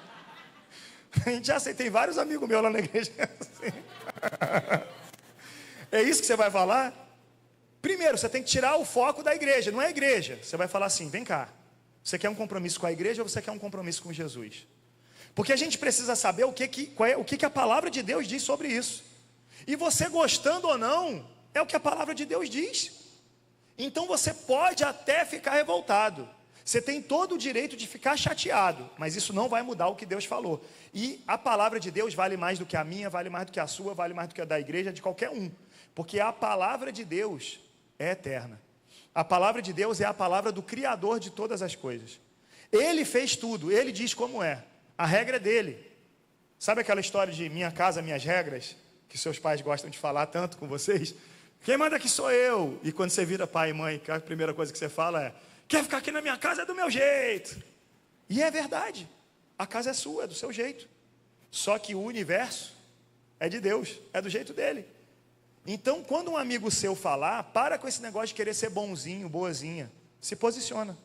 gente já aceita, tem vários amigos meus lá na igreja assim. É isso que você vai falar? Primeiro, você tem que tirar o foco da igreja, não é a igreja. Você vai falar assim, vem cá, você quer um compromisso com a igreja ou você quer um compromisso com Jesus? Porque a gente precisa saber o que a palavra de Deus diz sobre isso. E você gostando ou não, é o que a palavra de Deus diz. Então você pode até ficar revoltado. Você tem todo o direito de ficar chateado, mas isso não vai mudar o que Deus falou. E a palavra de Deus vale mais do que a minha, vale mais do que a sua, vale mais do que a da igreja, de qualquer um. Porque a palavra de Deus é eterna. A palavra de Deus é a palavra do Criador de todas as coisas. Ele fez tudo, ele diz como é. A regra é dele. Sabe aquela história de minha casa, minhas regras, que seus pais gostam de falar tanto com vocês? Quem manda aqui sou eu. E quando você vira pai e mãe, a primeira coisa que você fala é, quer ficar aqui na minha casa é do meu jeito. E é verdade. A casa é sua, é do seu jeito. Só que o universo é de Deus, é do jeito dele. Então, quando um amigo seu falar, para com esse negócio de querer ser bonzinho, boazinha. Se posiciona.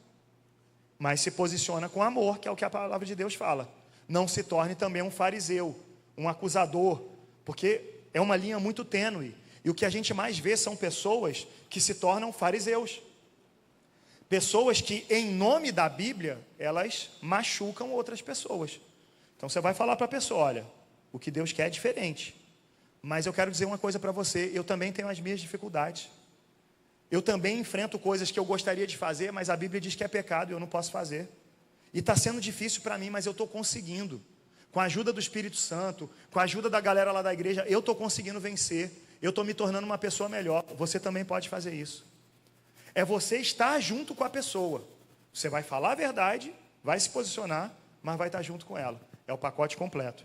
Mas se posiciona com amor, que é o que a palavra de Deus fala. Não se torne também um fariseu, um acusador, porque é uma linha muito tênue. E o que a gente mais vê são pessoas que se tornam fariseus. Pessoas que, em nome da Bíblia, elas machucam outras pessoas. Então você vai falar para a pessoa, olha, o que Deus quer é diferente. Mas eu quero dizer uma coisa para você, eu também tenho as minhas dificuldades. Eu também enfrento coisas que eu gostaria de fazer, mas a Bíblia diz que é pecado e eu não posso fazer. E está sendo difícil para mim, mas eu estou conseguindo. Com a ajuda do Espírito Santo, com a ajuda da galera lá da igreja, eu estou conseguindo vencer. Eu estou me tornando uma pessoa melhor. Você também pode fazer isso. É você estar junto com a pessoa. Você vai falar a verdade, vai se posicionar, mas vai estar junto com ela. É o pacote completo.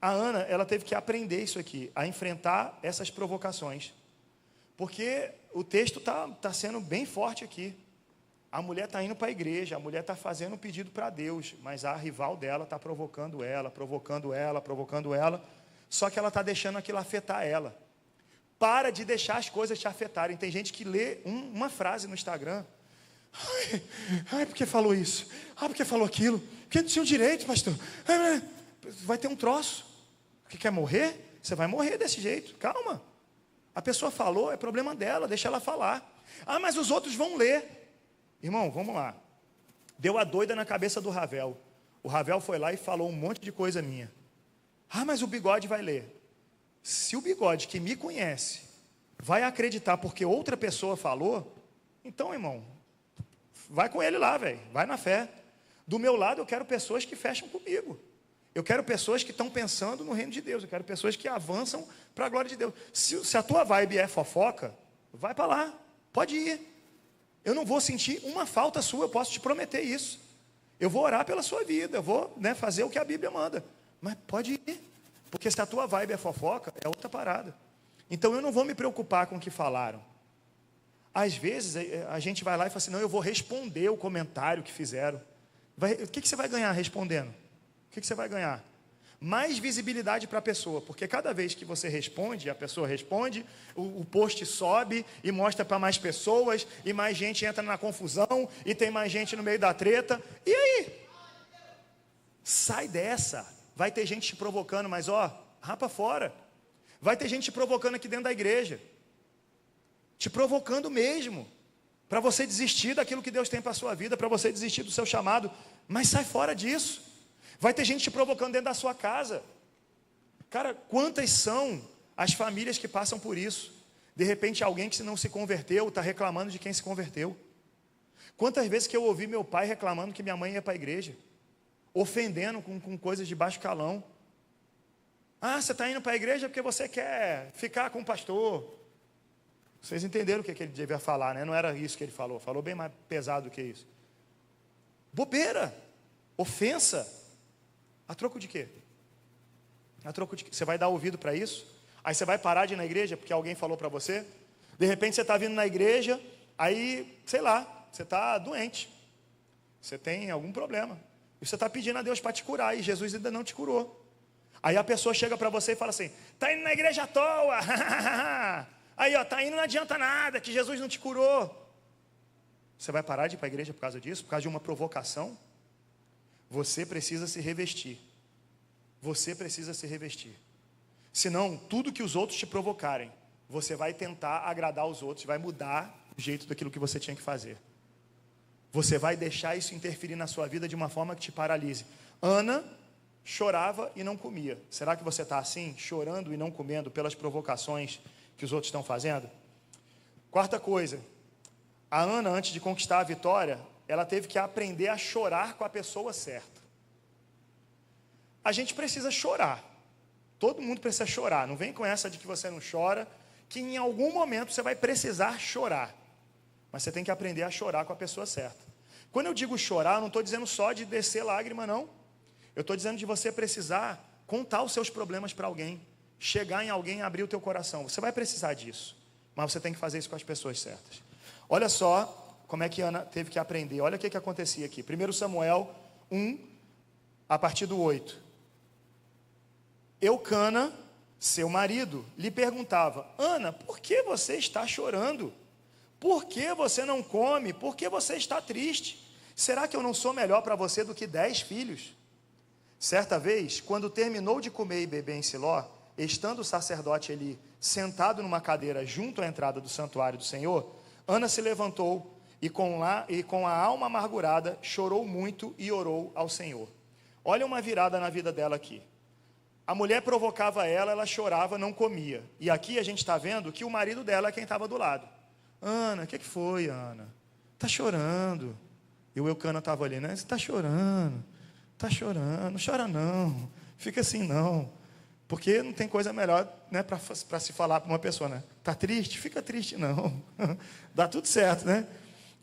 A Ana, ela teve que aprender isso aqui, a enfrentar essas provocações. Porque o texto está sendo bem forte aqui. A mulher está indo para a igreja, a mulher está fazendo um pedido para Deus, mas a rival dela está provocando ela. só que ela está deixando aquilo afetar ela. Para de deixar as coisas te afetarem. Tem gente que lê uma frase no Instagram. Ai, porque falou isso? Ah, porque falou aquilo? Porque não tinha o direito, pastor. Vai ter um troço. Que quer morrer? Você vai morrer desse jeito. Calma. A pessoa falou, é problema dela, deixa ela falar. Ah, mas os outros vão ler. Irmão, vamos lá. Deu a doida na cabeça do Ravel. O Ravel foi lá e falou um monte de coisa minha. Ah, mas o Bigode vai ler. Se o Bigode, que me conhece, vai acreditar porque outra pessoa falou, então, irmão, vai com ele lá, velho. Vai na fé. Do meu lado, eu quero pessoas que fecham comigo. Eu quero pessoas que estão pensando no reino de Deus. Eu quero pessoas que avançam para a glória de Deus. Se a tua vibe é fofoca, vai para lá. Pode ir. Eu não vou sentir uma falta sua, eu posso te prometer isso. Eu vou orar pela sua vida, eu vou, fazer o que a Bíblia manda. Mas pode ir. Porque se a tua vibe é fofoca, é outra parada. Então eu não vou me preocupar com o que falaram. Às vezes a gente vai lá e fala assim, não, eu vou responder o comentário que fizeram. O que você vai ganhar respondendo? O que você vai ganhar? Mais visibilidade para a pessoa, porque cada vez que você responde, a pessoa responde, o post sobe e mostra para mais pessoas, e mais gente entra na confusão, e tem mais gente no meio da treta. E aí? Sai dessa. Vai ter gente te provocando, mas rapa fora. Vai ter gente te provocando aqui dentro da igreja. Te provocando mesmo. Para você desistir daquilo que Deus tem para a sua vida, para você desistir do seu chamado. Mas sai fora disso. Vai ter gente te provocando dentro da sua casa. Cara, quantas são as famílias que passam por isso? De repente alguém que não se converteu está reclamando de quem se converteu. Quantas vezes que eu ouvi meu pai reclamando que minha mãe ia para a igreja? Ofendendo com coisas de baixo calão. Ah, você está indo para a igreja porque você quer ficar com o pastor. Vocês entenderam o que ele devia falar, né? Não era isso que ele falou. Falou bem mais pesado do que isso. Bobeira. Ofensa. A troco de quê? A troco de quê? Você vai dar ouvido para isso? Aí você vai parar de ir na igreja porque alguém falou para você? De repente você está vindo na igreja, aí, sei lá, você está doente. Você tem algum problema. E você está pedindo a Deus para te curar, e Jesus ainda não te curou. Aí a pessoa chega para você e fala assim, está indo na igreja à toa. Aí, está indo, não adianta nada, que Jesus não te curou. Você vai parar de ir para a igreja por causa disso? Por causa de uma provocação? Você precisa se revestir. Você precisa se revestir. Senão, tudo que os outros te provocarem, você vai tentar agradar os outros, vai mudar o jeito daquilo que você tinha que fazer. Você vai deixar isso interferir na sua vida de uma forma que te paralise. Ana chorava e não comia. Será que você está assim, chorando e não comendo pelas provocações que os outros estão fazendo? Quarta coisa, a Ana, antes de conquistar a vitória, ela teve que aprender a chorar com a pessoa certa. A gente precisa chorar. Todo mundo precisa chorar. Não vem com essa de que você não chora, que em algum momento você vai precisar chorar. Mas você tem que aprender a chorar com a pessoa certa. Quando eu digo chorar, eu não estou dizendo só de descer lágrima, não. Eu estou dizendo de você precisar contar os seus problemas para alguém. Chegar em alguém e abrir o teu coração. Você vai precisar disso. Mas você tem que fazer isso com as pessoas certas. Olha só como é que Ana teve que aprender. Olha o que acontecia aqui. 1 Samuel 1, a partir do 8. Eucana, seu marido, lhe perguntava, Ana, por que você está chorando? Por que você não come? Por que você está triste? Será que eu não sou melhor para você do que 10 filhos? Certa vez, quando terminou de comer e beber em Siló, estando o sacerdote Eli sentado numa cadeira junto à entrada do santuário do Senhor, Ana se levantou e com a alma amargurada chorou muito e orou ao Senhor. Olha uma virada na vida dela aqui. A mulher provocava ela chorava, não comia. E aqui a gente está vendo que o marido dela é quem estava do lado. Ana, o que foi, Ana? Está chorando. E o Eucana estava ali, né? Você está chorando. Está chorando. Não chora não. Fica assim não. Porque não tem coisa melhor, né, para se falar para uma pessoa, né? Está triste? Fica triste não. Dá tudo certo, né?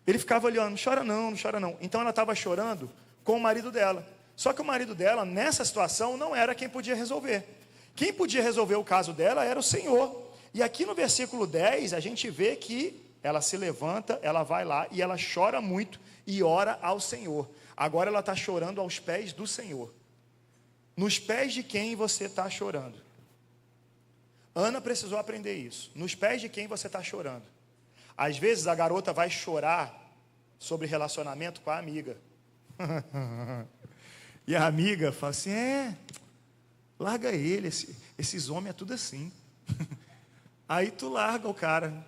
Ele ficava ali, não chora não, não chora não. Então ela estava chorando com o marido dela. Só que o marido dela, nessa situação, não era quem podia resolver. Quem podia resolver o caso dela era o Senhor. E aqui no versículo 10, a gente vê que ela se levanta, ela vai lá e ela chora muito e ora ao Senhor. Agora ela está chorando aos pés do Senhor. Nos pés de quem você está chorando? Ana precisou aprender isso. Nos pés de quem você está chorando. Às vezes a garota vai chorar sobre relacionamento com a amiga. E a amiga fala assim, larga ele, esses homens é tudo assim. Aí tu larga o cara.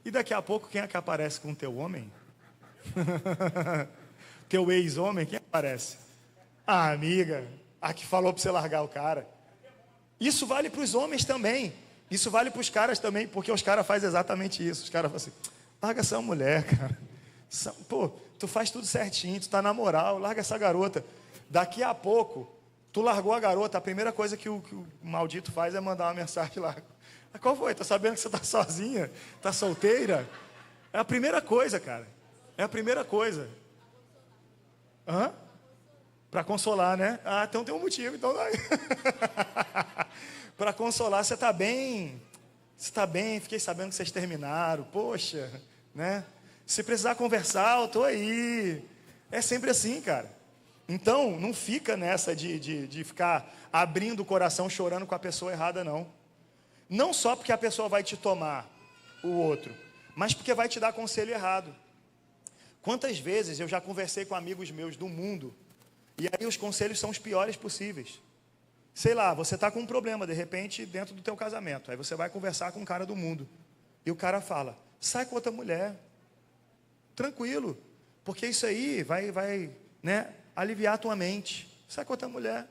E daqui a pouco quem é que aparece com o teu homem? Teu ex-homem, quem aparece? A amiga, a que falou para você largar o cara. Isso vale para os homens também. Isso vale para os caras também, porque os caras fazem exatamente isso. Os caras falam assim, larga essa mulher, cara. Pô, tu faz tudo certinho, tu tá na moral, larga essa garota. Daqui a pouco, tu largou a garota, a primeira coisa que o maldito faz é mandar uma mensagem lá. Qual foi? Tá sabendo que você tá sozinha? Tá solteira? É a primeira coisa, cara. É a primeira coisa. Hã? Para consolar, né? Ah, então tem um motivo. Então, para consolar, você está bem? Você está bem? Fiquei sabendo que vocês terminaram. Poxa, né? Se precisar conversar, eu estou aí. É sempre assim, cara. Então, não fica nessa de ficar abrindo o coração, chorando com a pessoa errada, não. Não só porque a pessoa vai te tomar o outro, mas porque vai te dar conselho errado. Quantas vezes eu já conversei com amigos meus do mundo, e aí os conselhos são os piores possíveis. Sei lá, você está com um problema, de repente, dentro do teu casamento. Aí você vai conversar com um cara do mundo. E o cara fala, sai com outra mulher. Tranquilo. Porque isso aí vai né, aliviar a tua mente. Sai com outra mulher.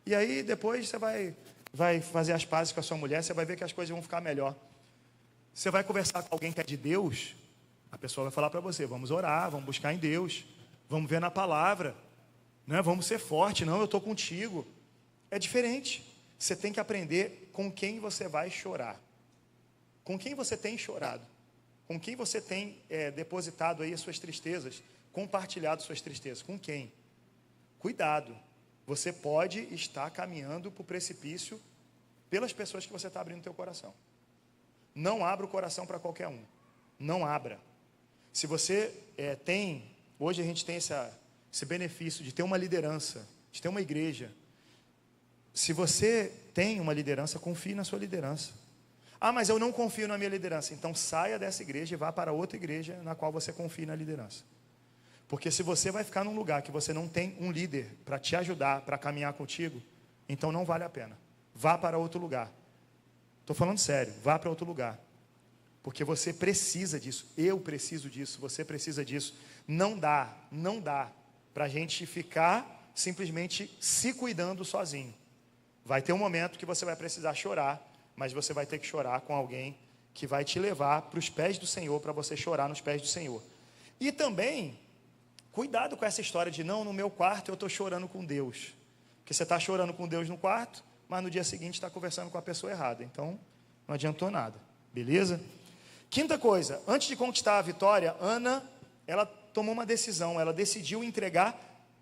E aí depois você vai fazer as pazes com a sua mulher, você vai ver que as coisas vão ficar melhor. Você vai conversar com alguém que é de Deus, a pessoa vai falar para você, vamos orar, vamos buscar em Deus, vamos ver na palavra, né? Vamos ser forte, não, eu estou contigo. É diferente. Você tem que aprender com quem você vai chorar. Com quem você tem chorado. Com quem você tem depositado aí as suas tristezas, compartilhado suas tristezas. Com quem? Cuidado. Você pode estar caminhando para o precipício pelas pessoas que você está abrindo o teu coração. Não abra o coração para qualquer um. Não abra. Se você hoje a gente tem esse benefício de ter uma liderança, de ter uma igreja. Se você tem uma liderança, confie na sua liderança. Ah, mas eu não confio na minha liderança. Então saia dessa igreja e vá para outra igreja na qual você confie na liderança. Porque se você vai ficar num lugar que você não tem um líder para te ajudar, para caminhar contigo, então não vale a pena. Vá para outro lugar. Estou falando sério, vá para outro lugar. Porque você precisa disso, eu preciso disso, você precisa disso. Não dá para a gente ficar simplesmente se cuidando sozinho. Vai ter um momento que você vai precisar chorar, mas você vai ter que chorar com alguém que vai te levar para os pés do Senhor, para você chorar nos pés do Senhor. E também, cuidado com essa história de não, no meu quarto eu estou chorando com Deus. Porque você está chorando com Deus no quarto, mas no dia seguinte está conversando com a pessoa errada. Então, não adiantou nada. Beleza? Quinta coisa, antes de conquistar a vitória, Ana, ela tomou uma decisão. Ela decidiu entregar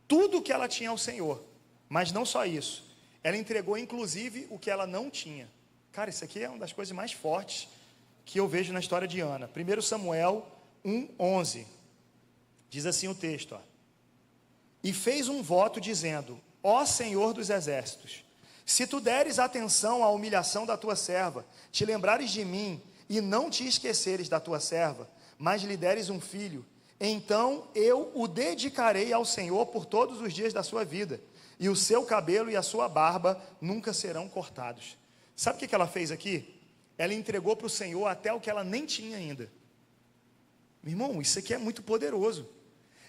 tudo o que ela tinha ao Senhor. Mas não só isso. Ela entregou, inclusive, o que ela não tinha. Cara, isso aqui é uma das coisas mais fortes que eu vejo na história de Ana. 1 Samuel 1:11. Diz assim o texto, ó. E fez um voto dizendo, ó Senhor dos exércitos, se tu deres atenção à humilhação da tua serva, te lembrares de mim e não te esqueceres da tua serva, mas lhe deres um filho, então eu o dedicarei ao Senhor por todos os dias da sua vida, e o seu cabelo e a sua barba nunca serão cortados. Sabe o que ela fez aqui? Ela entregou para o Senhor até o que ela nem tinha ainda. Meu irmão, isso aqui é muito poderoso.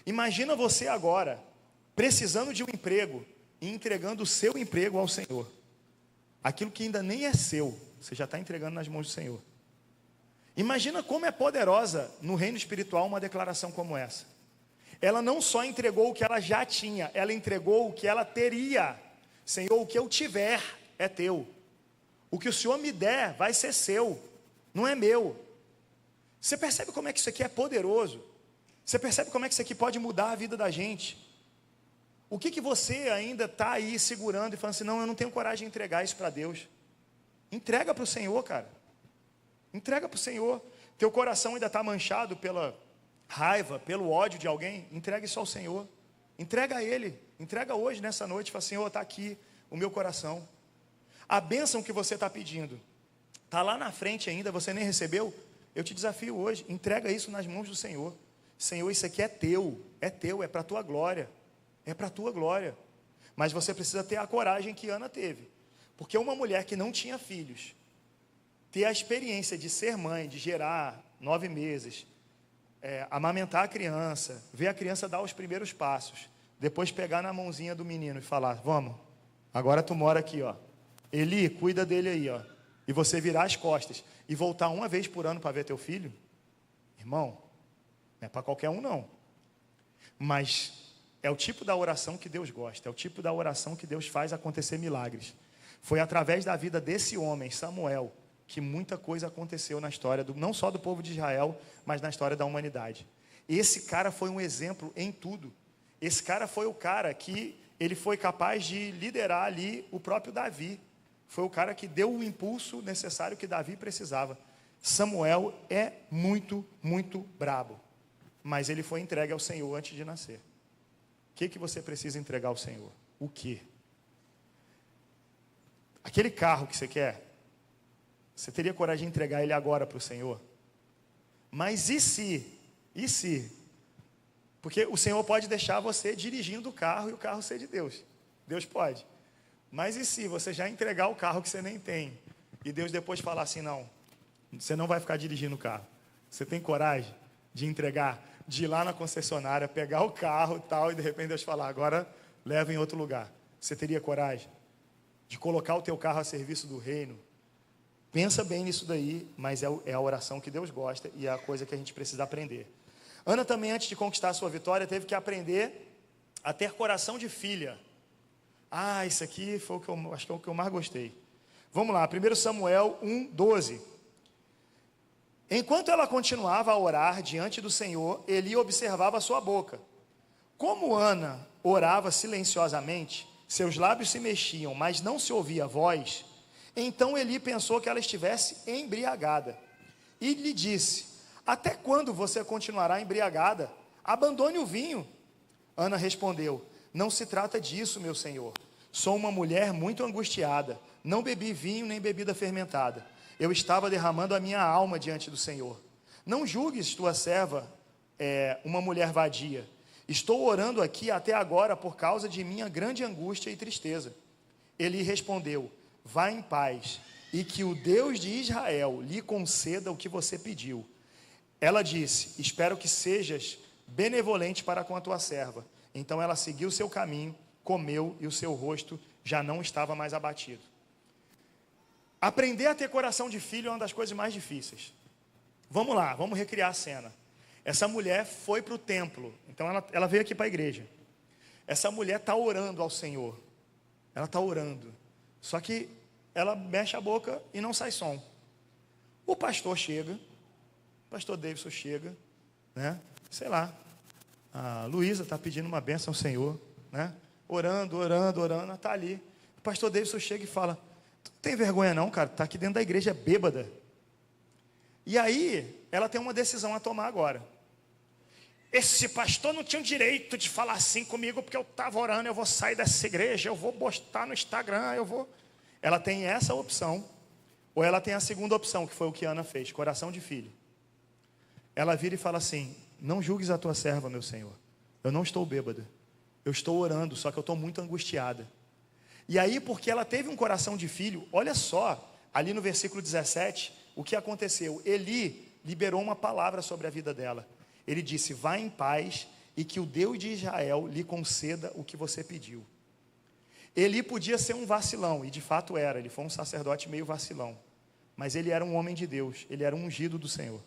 Imagina você agora, precisando de um emprego, e entregando o seu emprego ao Senhor. Aquilo que ainda nem é seu, você já está entregando nas mãos do Senhor. Imagina como é poderosa no reino espiritual uma declaração como essa. Ela não só entregou o que ela já tinha, ela entregou o que ela teria. Senhor, o que eu tiver é teu. O que o Senhor me der vai ser seu, não é meu. Você percebe como é que isso aqui é poderoso? Você percebe como é que isso aqui pode mudar a vida da gente? O que você ainda está aí segurando e falando assim, não, eu não tenho coragem de entregar isso para Deus. Entrega para o Senhor, cara. Entrega para o Senhor. Teu coração ainda está manchado pela raiva, pelo ódio de alguém. Entrega isso ao Senhor. Entrega a Ele. Entrega hoje, nessa noite. Fala, Senhor, está aqui o meu coração. A bênção que você está pedindo, Está lá na frente ainda, você nem recebeu? Eu te desafio hoje, entrega isso nas mãos do Senhor. Senhor, isso aqui é teu, é para a tua glória, é para a tua glória. Mas você precisa ter a coragem que Ana teve, porque uma mulher que não tinha filhos, ter a experiência de ser mãe, de gerar 9 meses, amamentar a criança, ver a criança dar os primeiros passos, depois pegar na mãozinha do menino e falar, vamos, agora tu mora aqui, ó. Eli, cuida dele aí, ó. E você virar as costas e voltar uma vez por ano para ver teu filho, irmão, não é para qualquer um não. Mas é o tipo da oração que Deus gosta, é o tipo da oração que Deus faz acontecer milagres. Foi através da vida desse homem, Samuel, que muita coisa aconteceu na história, não só do povo de Israel, mas na história da humanidade. Esse cara foi um exemplo em tudo. Esse cara foi o cara que ele foi capaz de liderar ali o próprio Davi. Foi o cara que deu o impulso necessário que Davi precisava. Samuel é muito, muito brabo. Mas ele foi entregue ao Senhor antes de nascer. O que você precisa entregar ao Senhor? O quê? Aquele carro que você quer, você teria coragem de entregar ele agora para o Senhor? Mas e se? E se? Porque o Senhor pode deixar você dirigindo o carro e o carro ser de Deus. Deus pode. Mas e se você já entregar o carro que você nem tem? E Deus depois falar assim, não, você não vai ficar dirigindo o carro. Você tem coragem de entregar, de ir lá na concessionária, pegar o carro e tal, e de repente Deus falar, agora leva em outro lugar. Você teria coragem de colocar o teu carro a serviço do reino? Pensa bem nisso daí, mas é a oração que Deus gosta e é a coisa que a gente precisa aprender. Ana também, antes de conquistar a sua vitória, teve que aprender a ter coração de filha. Isso aqui foi o que eu acho que é o que eu mais gostei. Vamos lá, 1 Samuel 1:12. Enquanto ela continuava a orar diante do Senhor, Eli observava a sua boca. Como Ana orava silenciosamente, seus lábios se mexiam, mas não se ouvia a voz. Então Eli pensou que ela estivesse embriagada e lhe disse, até quando você continuará embriagada? Abandone o vinho. Ana respondeu, não se trata disso, meu senhor. Sou uma mulher muito angustiada, não bebi vinho nem bebida fermentada. Eu estava derramando a minha alma diante do Senhor. Não julgues tua serva uma mulher vadia. Estou orando aqui até agora por causa de minha grande angústia e tristeza. Eli respondeu, vá em paz, e que o Deus de Israel lhe conceda o que você pediu. Ela disse, espero que sejas benevolente para com a tua serva. Então ela seguiu seu caminho, comeu, e o seu rosto já não estava mais abatido. Aprender a ter coração de filho é uma das coisas mais difíceis. Vamos lá, vamos recriar a cena. Essa mulher foi para o templo, então ela veio aqui para a igreja. Essa mulher está orando ao Senhor. Ela está orando. Só que ela mexe a boca e não sai som. O pastor chega, o pastor Davidson chega, né? Sei lá, a Luísa está pedindo uma bênção ao Senhor, né? Orando, ela está ali. O pastor Davidson chega e fala, tu não tem vergonha não, cara, está aqui dentro da igreja, é bêbada. E aí, ela tem uma decisão a tomar agora. Esse pastor não tinha o direito de falar assim comigo, porque eu estava orando, eu vou sair dessa igreja, eu vou postar no Instagram, eu vou... Ela tem essa opção, ou ela tem a segunda opção, que foi o que Ana fez, coração de filho. Ela vira e fala assim, não julgues a tua serva, meu Senhor. Eu não estou bêbada, eu estou orando, só que eu estou muito angustiada. E aí, porque ela teve um coração de filho, olha só, ali no versículo 17, o que aconteceu? Eli liberou uma palavra sobre a vida dela. Ele disse, vá em paz e que o Deus de Israel lhe conceda o que você pediu. Eli podia ser um vacilão, e de fato era, ele foi um sacerdote meio vacilão. Mas ele era um homem de Deus, ele era um ungido do Senhor.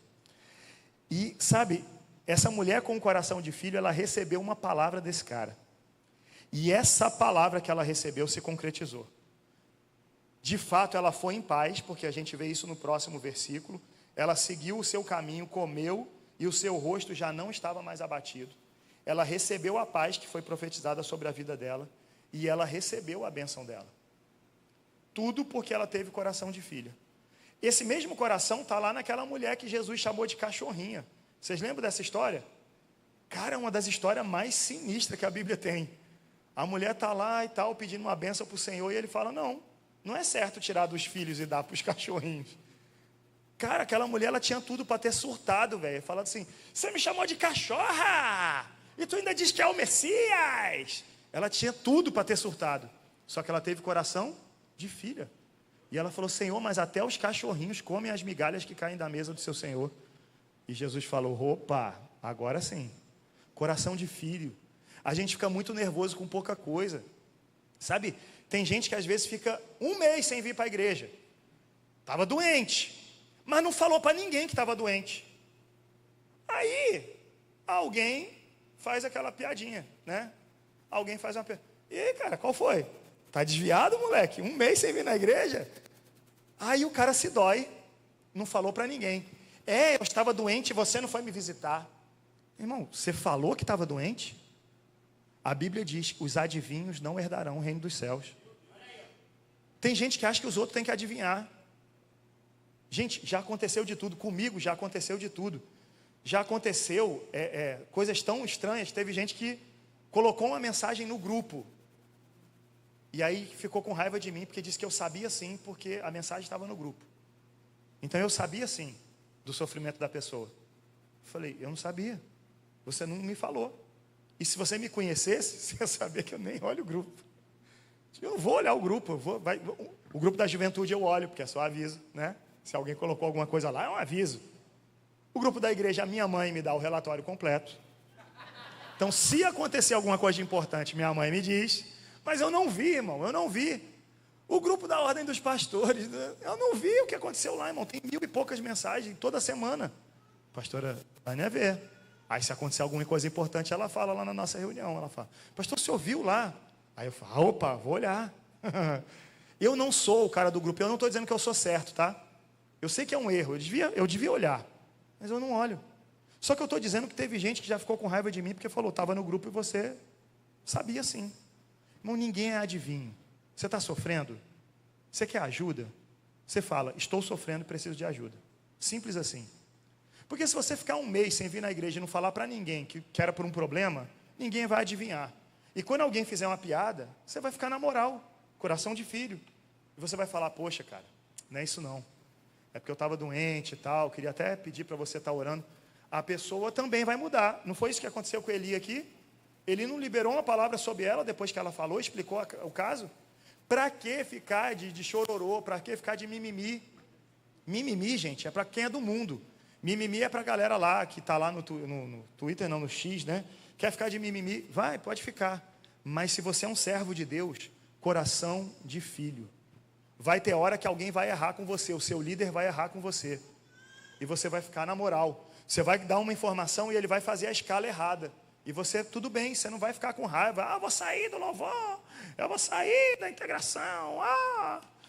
E sabe, essa mulher com o coração de filho, ela recebeu uma palavra desse cara. E essa palavra que ela recebeu se concretizou. De fato, ela foi em paz, porque a gente vê isso no próximo versículo. Ela seguiu o seu caminho, comeu, e o seu rosto já não estava mais abatido. Ela recebeu a paz que foi profetizada sobre a vida dela, e ela recebeu a bênção dela. Tudo porque ela teve coração de filha. Esse mesmo coração está lá naquela mulher que Jesus chamou de cachorrinha. Vocês lembram dessa história? Cara, é uma das histórias mais sinistras que a Bíblia tem. A mulher está lá e tal, pedindo uma bênção para o Senhor, e ele fala, não é certo tirar dos filhos e dar para os cachorrinhos. Cara, aquela mulher, ela tinha tudo para ter surtado, velho. Falando assim, você me chamou de cachorra, e tu ainda diz que é o Messias. Ela tinha tudo para ter surtado. Só que ela teve coração de filha. E ela falou, Senhor, mas até os cachorrinhos comem as migalhas que caem da mesa do seu Senhor. E Jesus falou, opa, agora sim. Coração de filho. A gente fica muito nervoso com pouca coisa. Sabe, tem gente que às vezes fica um mês sem vir para a igreja. Estava doente, mas não falou para ninguém que estava doente. Aí, alguém faz aquela piadinha, né? Alguém faz uma piadinha. E aí, cara, qual foi? Tá desviado, moleque? Um mês sem vir na igreja? Aí o cara se dói, não falou para ninguém. Eu estava doente e você não foi me visitar. Irmão, você falou que estava doente? A Bíblia diz, os adivinhos não herdarão o reino dos céus. Tem gente que acha que os outros têm que adivinhar. Gente, já aconteceu de tudo, comigo já aconteceu de tudo. Já aconteceu coisas tão estranhas, teve gente que colocou uma mensagem no grupo. E aí ficou com raiva de mim, porque disse que eu sabia sim, porque a mensagem estava no grupo. Então eu sabia sim do sofrimento da pessoa. Eu falei, eu não sabia, você não me falou. E se você me conhecesse, você ia saber que eu nem olho o grupo. Eu não vou olhar o grupo, o grupo da juventude eu olho, porque é só aviso, né? Se alguém colocou alguma coisa lá, é um aviso. O grupo da igreja, a minha mãe me dá o relatório completo. Então, se acontecer alguma coisa importante, minha mãe me diz. Mas eu não vi, irmão, eu não vi. O grupo da Ordem dos Pastores, eu não vi o que aconteceu lá, irmão. Tem 1000 e poucas mensagens toda semana. Pastora Tânia vê. Aí se acontecer alguma coisa importante, ela fala lá na nossa reunião. Ela fala, pastor, você ouviu lá? Aí eu falo, opa, vou olhar. Eu não sou o cara do grupo, eu não estou dizendo que eu sou certo, tá? Eu sei que é um erro, eu devia olhar. Mas eu não olho. Só que eu estou dizendo que teve gente que já ficou com raiva de mim, porque falou, estava no grupo e você sabia sim. Irmão, ninguém é adivinho. Você está sofrendo? Você quer ajuda? Você fala, estou sofrendo, preciso de ajuda. Simples assim. Porque se você ficar um mês sem vir na igreja e não falar para ninguém que era por um problema, ninguém vai adivinhar. E quando alguém fizer uma piada, você vai ficar na moral, coração de filho. E você vai falar, poxa, cara, não é isso não. É porque eu estava doente e tal, queria até pedir para você estar orando. A pessoa também vai mudar. Não foi isso que aconteceu com Eli aqui? Ele não liberou uma palavra sobre ela depois que ela falou, explicou o caso? Para que ficar de chororô? Para que ficar de mimimi? Mimimi, gente, é para quem é do mundo. Mimimi é para a galera lá, que está lá no Twitter, não, no X, né? Quer ficar de mimimi? Vai, pode ficar. Mas se você é um servo de Deus, coração de filho. Vai ter hora que alguém vai errar com você, o seu líder vai errar com você. E você vai ficar na moral. Você vai dar uma informação e ele vai fazer a escala errada. E você, tudo bem, você não vai ficar com raiva. Vou sair do louvor, eu vou sair da integração.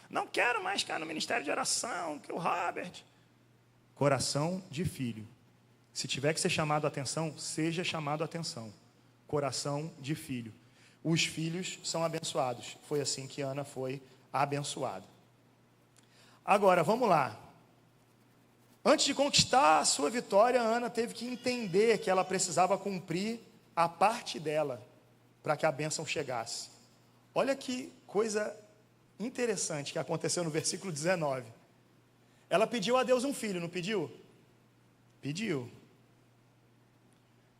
Não quero mais ficar no ministério de oração, que o Robert. Coração de filho. Se tiver que ser chamado a atenção, seja chamado a atenção. Coração de filho. Os filhos são abençoados. Foi assim que Ana foi abençoada. Agora, vamos lá. Antes de conquistar a sua vitória, Ana teve que entender que ela precisava cumprir a parte dela para que a bênção chegasse. Olha que coisa interessante que aconteceu no versículo 19. Ela pediu a Deus um filho, não pediu? Pediu.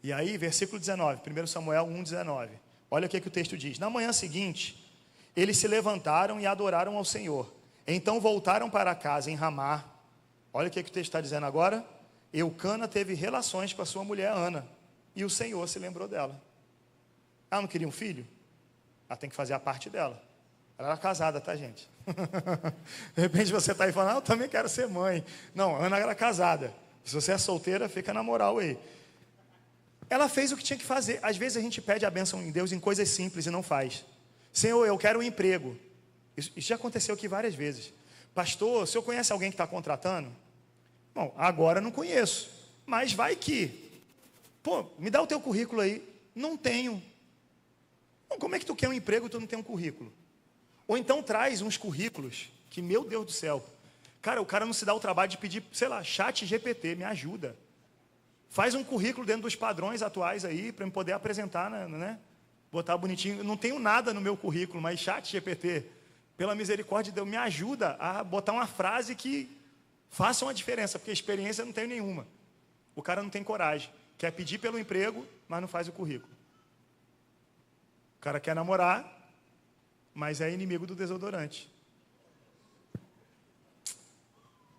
E aí, versículo 19, 1 Samuel 1,19. Olha o que o texto diz. Na manhã seguinte, eles se levantaram e adoraram ao Senhor. Então voltaram para casa em Ramá. Olha o que o texto está dizendo agora. Eucana teve relações com a sua mulher Ana. E o Senhor se lembrou dela. Ela não queria um filho? Ela tem que fazer a parte dela. Ela era casada, tá, gente? De repente você está aí falando, eu também quero ser mãe. Não, Ana era casada. Se você é solteira, fica na moral aí. Ela fez o que tinha que fazer. Às vezes a gente pede a bênção em Deus em coisas simples e não faz. Senhor, eu quero um emprego. Isso já aconteceu aqui várias vezes. Pastor, o senhor conhece alguém que está contratando? Bom, agora não conheço. Mas vai que. Pô, me dá o teu currículo aí. Não tenho. Bom, como é que tu quer um emprego e tu não tem um currículo? Ou então traz uns currículos que, meu Deus do céu. Cara, o cara não se dá o trabalho de pedir, sei lá, chat GPT, me ajuda. Faz um currículo dentro dos padrões atuais aí, para eu poder apresentar, né? Botar bonitinho. Eu não tenho nada no meu currículo, mas chat GPT, pela misericórdia de Deus, me ajuda a botar uma frase que Façam a diferença, porque experiência eu não tenho nenhuma. O cara não tem coragem. Quer pedir pelo emprego, mas não faz o currículo. O cara quer namorar, mas é inimigo do desodorante.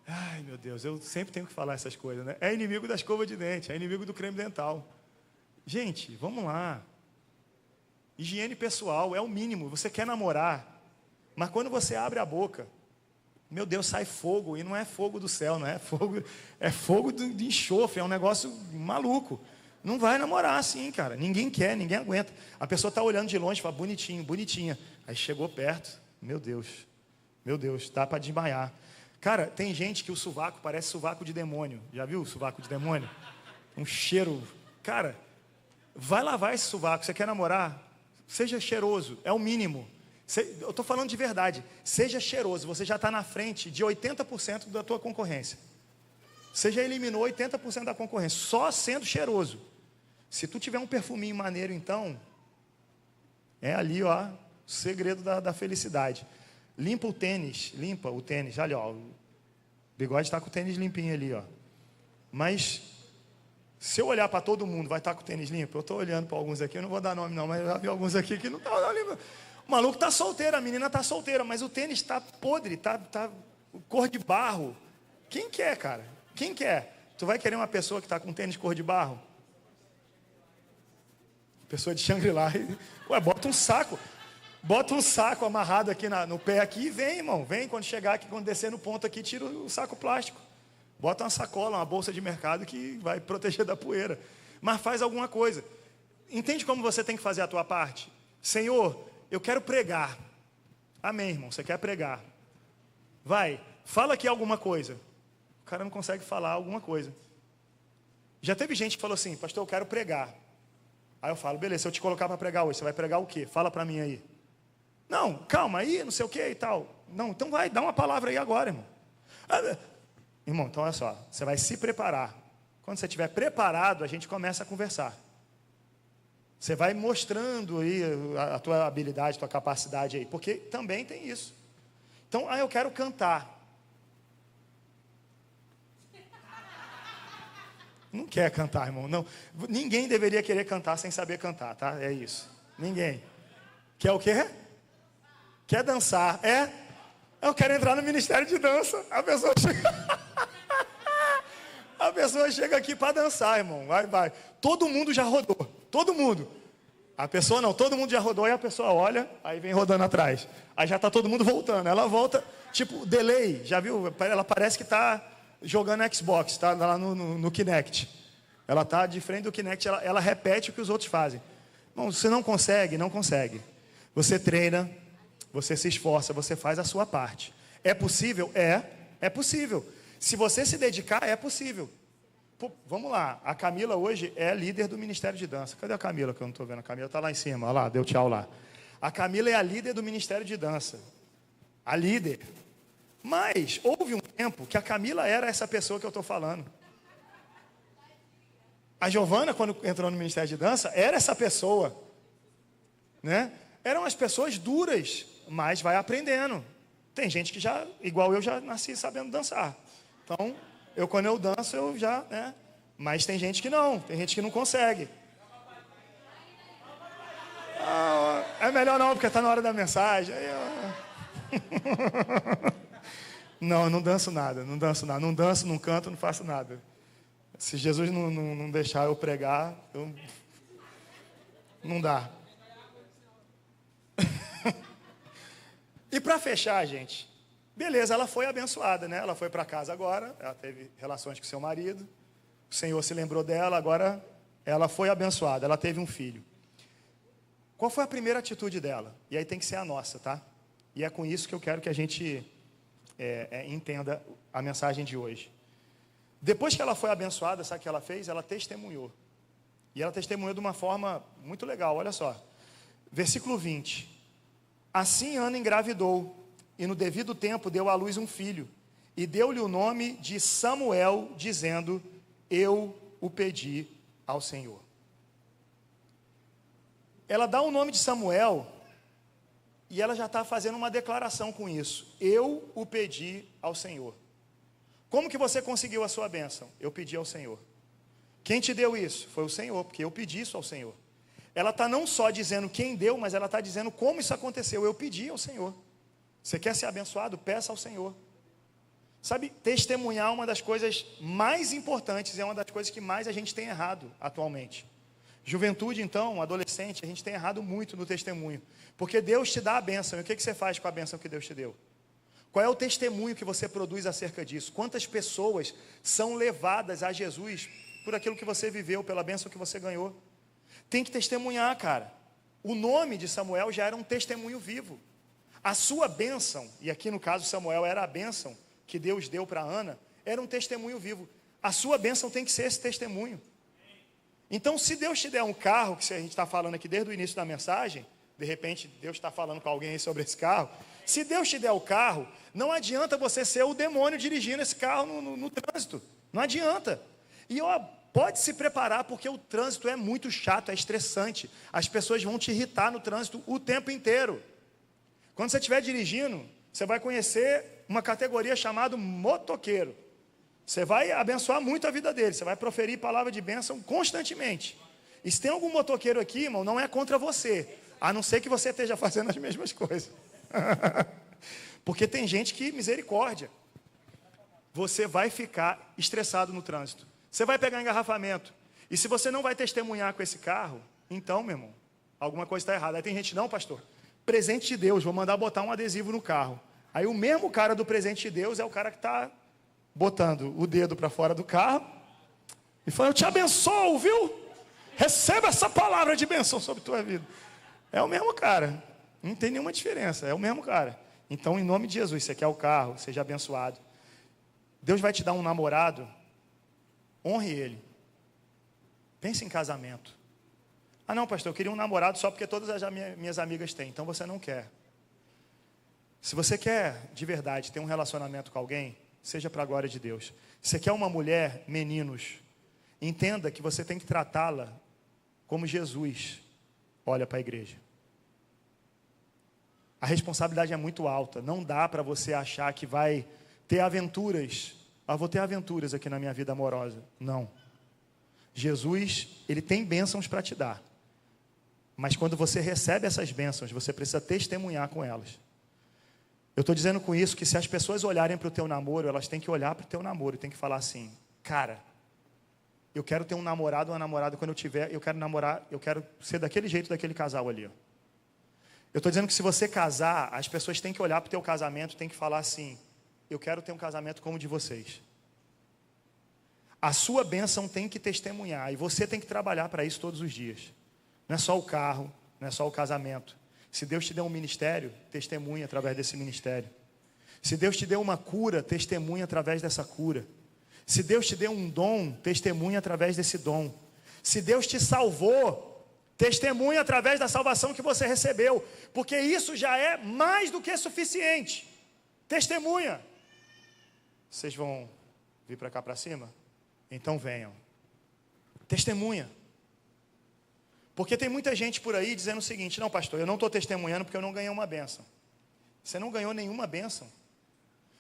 Ai, meu Deus, eu sempre tenho que falar essas coisas, né? É inimigo da escova de dente, é inimigo do creme dental. Gente, vamos lá. Higiene pessoal é o mínimo. Você quer namorar, mas quando você abre a boca, meu Deus, sai fogo, e não é fogo do céu, não é fogo, é fogo de enxofre, é um negócio maluco. Não vai namorar assim, cara. Ninguém quer, ninguém aguenta. A pessoa está olhando de longe e fala, bonitinho, bonitinha. Aí chegou perto, meu Deus, dá para desmaiar. Cara, tem gente que o sovaco parece sovaco de demônio. Já viu o sovaco de demônio? Um cheiro. Cara, vai lavar esse sovaco. Você quer namorar? Seja cheiroso, é o mínimo. Eu estou falando de verdade. Seja cheiroso, você já está na frente de 80% da tua concorrência. Você já eliminou 80% da concorrência, só sendo cheiroso. Se tu tiver um perfuminho maneiro, então, é ali, ó, o segredo da felicidade. Limpa o tênis, olha, ó, o bigode está com o tênis limpinho ali, ó. Mas, se eu olhar para todo mundo, vai estar com o tênis limpo? Eu estou olhando para alguns aqui, eu não vou dar nome não, mas eu já vi alguns aqui que não estão limpo. O maluco está solteiro, a menina está solteira, mas o tênis está podre, tá cor de barro. Quem quer, cara? Quem quer? Tu vai querer uma pessoa que está com tênis cor de barro? Pessoa de Shangri-La. Ué, bota um saco amarrado aqui no pé aqui e vem, irmão. Vem, quando chegar aqui, quando descer no ponto aqui, tira o saco plástico. Bota uma sacola, uma bolsa de mercado que vai proteger da poeira. Mas faz alguma coisa. Entende como você tem que fazer a tua parte? Senhor, eu quero pregar. Amém, irmão, você quer pregar. Vai, fala aqui alguma coisa. O cara não consegue falar alguma coisa. Já teve gente que falou assim, pastor, eu quero pregar. Aí eu falo, beleza, se eu te colocar para pregar hoje, você vai pregar o quê? Fala para mim aí. Não, calma aí, não sei o que e tal. Não, então vai, dá uma palavra aí agora, irmão. Irmão, então olha só, você vai se preparar. Quando você estiver preparado, a gente começa a conversar. Você vai mostrando aí a tua habilidade, a tua capacidade aí, porque também tem isso. Então, eu quero cantar. Não quer cantar, irmão, não. Ninguém deveria querer cantar sem saber cantar, tá? É isso. Ninguém. Quer o quê? Quer dançar? Eu quero entrar no ministério de dança. A pessoa chega aqui para dançar, irmão. Vai. Todo mundo já rodou. Todo mundo. A pessoa não, todo mundo já rodou e a pessoa olha, aí vem rodando atrás. Aí já está todo mundo voltando. Ela volta, tipo, delay. Já viu? Ela parece que está jogando Xbox, está lá no Kinect. Ela está de frente do Kinect, ela repete o que os outros fazem. Bom, você não consegue, não consegue. Você treina, você se esforça, você faz a sua parte. É possível? É possível. Se você se dedicar, é possível. Pô, vamos lá, a Camila hoje é líder do Ministério de Dança. Cadê a Camila que eu não estou vendo? A Camila está lá em cima, olha lá, deu tchau lá. A Camila é a líder do Ministério de Dança. A líder. Mas houve um tempo que a Camila era essa pessoa que eu estou falando. A Giovana, quando entrou no Ministério de Dança, era essa pessoa, né? Eram as pessoas duras, mas vai aprendendo. Tem gente que já, igual eu, já nasci sabendo dançar. Então, quando eu danço, eu já, né? Mas tem gente que não consegue. É melhor não, porque está na hora da mensagem. Não danço nada, não danço, não canto, não faço nada. Se Jesus não deixar eu pregar, não dá. E para fechar, gente, beleza, ela foi abençoada, né? Ela foi para casa agora, ela teve relações com seu marido, o Senhor se lembrou dela, agora ela foi abençoada, ela teve um filho. Qual foi a primeira atitude dela? E aí tem que ser a nossa, tá? E é com isso que eu quero que a gente entenda a mensagem de hoje. Depois que ela foi abençoada, sabe o que ela fez? Ela testemunhou. E ela testemunhou de uma forma muito legal, olha só. Versículo 20. Assim Ana engravidou, e no devido tempo deu à luz um filho, e deu-lhe o nome de Samuel, dizendo, eu o pedi ao Senhor. Ela dá o nome de Samuel, e ela já está fazendo uma declaração com isso. Eu o pedi ao Senhor. Como que você conseguiu a sua bênção? Eu pedi ao Senhor. Quem te deu isso? Foi o Senhor, porque eu pedi isso ao Senhor. Ela está não só dizendo quem deu, mas ela está dizendo como isso aconteceu. Eu pedi ao Senhor. Você quer ser abençoado? Peça ao Senhor. Sabe, testemunhar é uma das coisas mais importantes, é uma das coisas que mais a gente tem errado atualmente. Juventude, então, adolescente, a gente tem errado muito no testemunho. Porque Deus te dá a bênção. E o que você faz com a bênção que Deus te deu? Qual é o testemunho que você produz acerca disso? Quantas pessoas são levadas a Jesus por aquilo que você viveu, pela bênção que você ganhou? Tem que testemunhar, cara. O nome de Samuel já era um testemunho vivo. A sua bênção, e aqui no caso Samuel era a bênção que Deus deu para Ana, era um testemunho vivo. A sua bênção tem que ser esse testemunho. Então, se Deus te der um carro, que a gente está falando aqui desde o início da mensagem, de repente Deus está falando com alguém sobre esse carro. Se Deus te der o carro, não adianta você ser o demônio dirigindo esse carro no trânsito. Não adianta. E pode se preparar, porque o trânsito é muito chato, é estressante. As pessoas vão te irritar no trânsito o tempo inteiro. Quando você estiver dirigindo, você vai conhecer uma categoria chamada motoqueiro. Você vai abençoar muito a vida dele, você vai proferir palavra de bênção constantemente. E se tem algum motoqueiro aqui, irmão, não é contra você, a não ser que você esteja fazendo as mesmas coisas. Porque tem gente que, misericórdia, você vai ficar estressado no trânsito. Você vai pegar engarrafamento. E se você não vai testemunhar com esse carro, então, meu irmão, alguma coisa está errada. Aí tem gente, não, pastor, presente de Deus, vou mandar botar um adesivo no carro. Aí o mesmo cara do presente de Deus é o cara que está botando o dedo para fora do carro e falando, eu te abençoo, viu? Receba essa palavra de bênção sobre a tua vida. É o mesmo cara, não tem nenhuma diferença, é o mesmo cara. Então, em nome de Jesus, você quer o carro, seja abençoado. Deus vai te dar um namorado, honre ele. Pense em casamento. Ah não, pastor, eu queria um namorado só porque todas as minhas amigas têm. Então você não quer. Se você quer de verdade ter um relacionamento com alguém, seja para a glória de Deus. Se você quer uma mulher, meninos, entenda que você tem que tratá-la como Jesus olha para a igreja. A responsabilidade é muito alta. Não dá para você achar que vai ter aventuras. Ah, vou ter aventuras aqui na minha vida amorosa. Não. Jesus, ele tem bênçãos para te dar. Mas quando você recebe essas bênçãos, você precisa testemunhar com elas. Eu estou dizendo com isso que se as pessoas olharem para o teu namoro, elas têm que olhar para o teu namoro e têm que falar assim, cara, eu quero ter um namorado ou uma namorada quando eu tiver, eu quero namorar, eu quero ser daquele jeito daquele casal ali. Ó. Eu estou dizendo que se você casar, as pessoas têm que olhar para o teu casamento, têm que falar assim, eu quero ter um casamento como o de vocês. A sua bênção tem que testemunhar e você tem que trabalhar para isso todos os dias. Não é só o carro, não é só o casamento. Se Deus te deu um ministério, testemunha através desse ministério. Se Deus te deu uma cura, testemunha através dessa cura. Se Deus te deu um dom, testemunha através desse dom. Se Deus te salvou, testemunha através da salvação que você recebeu. Porque isso já é mais do que suficiente. Testemunha. Vocês vão vir para cá para cima? Então venham. Testemunha. Porque tem muita gente por aí dizendo o seguinte, não pastor, eu não estou testemunhando porque eu não ganhei uma bênção. Você não ganhou nenhuma bênção.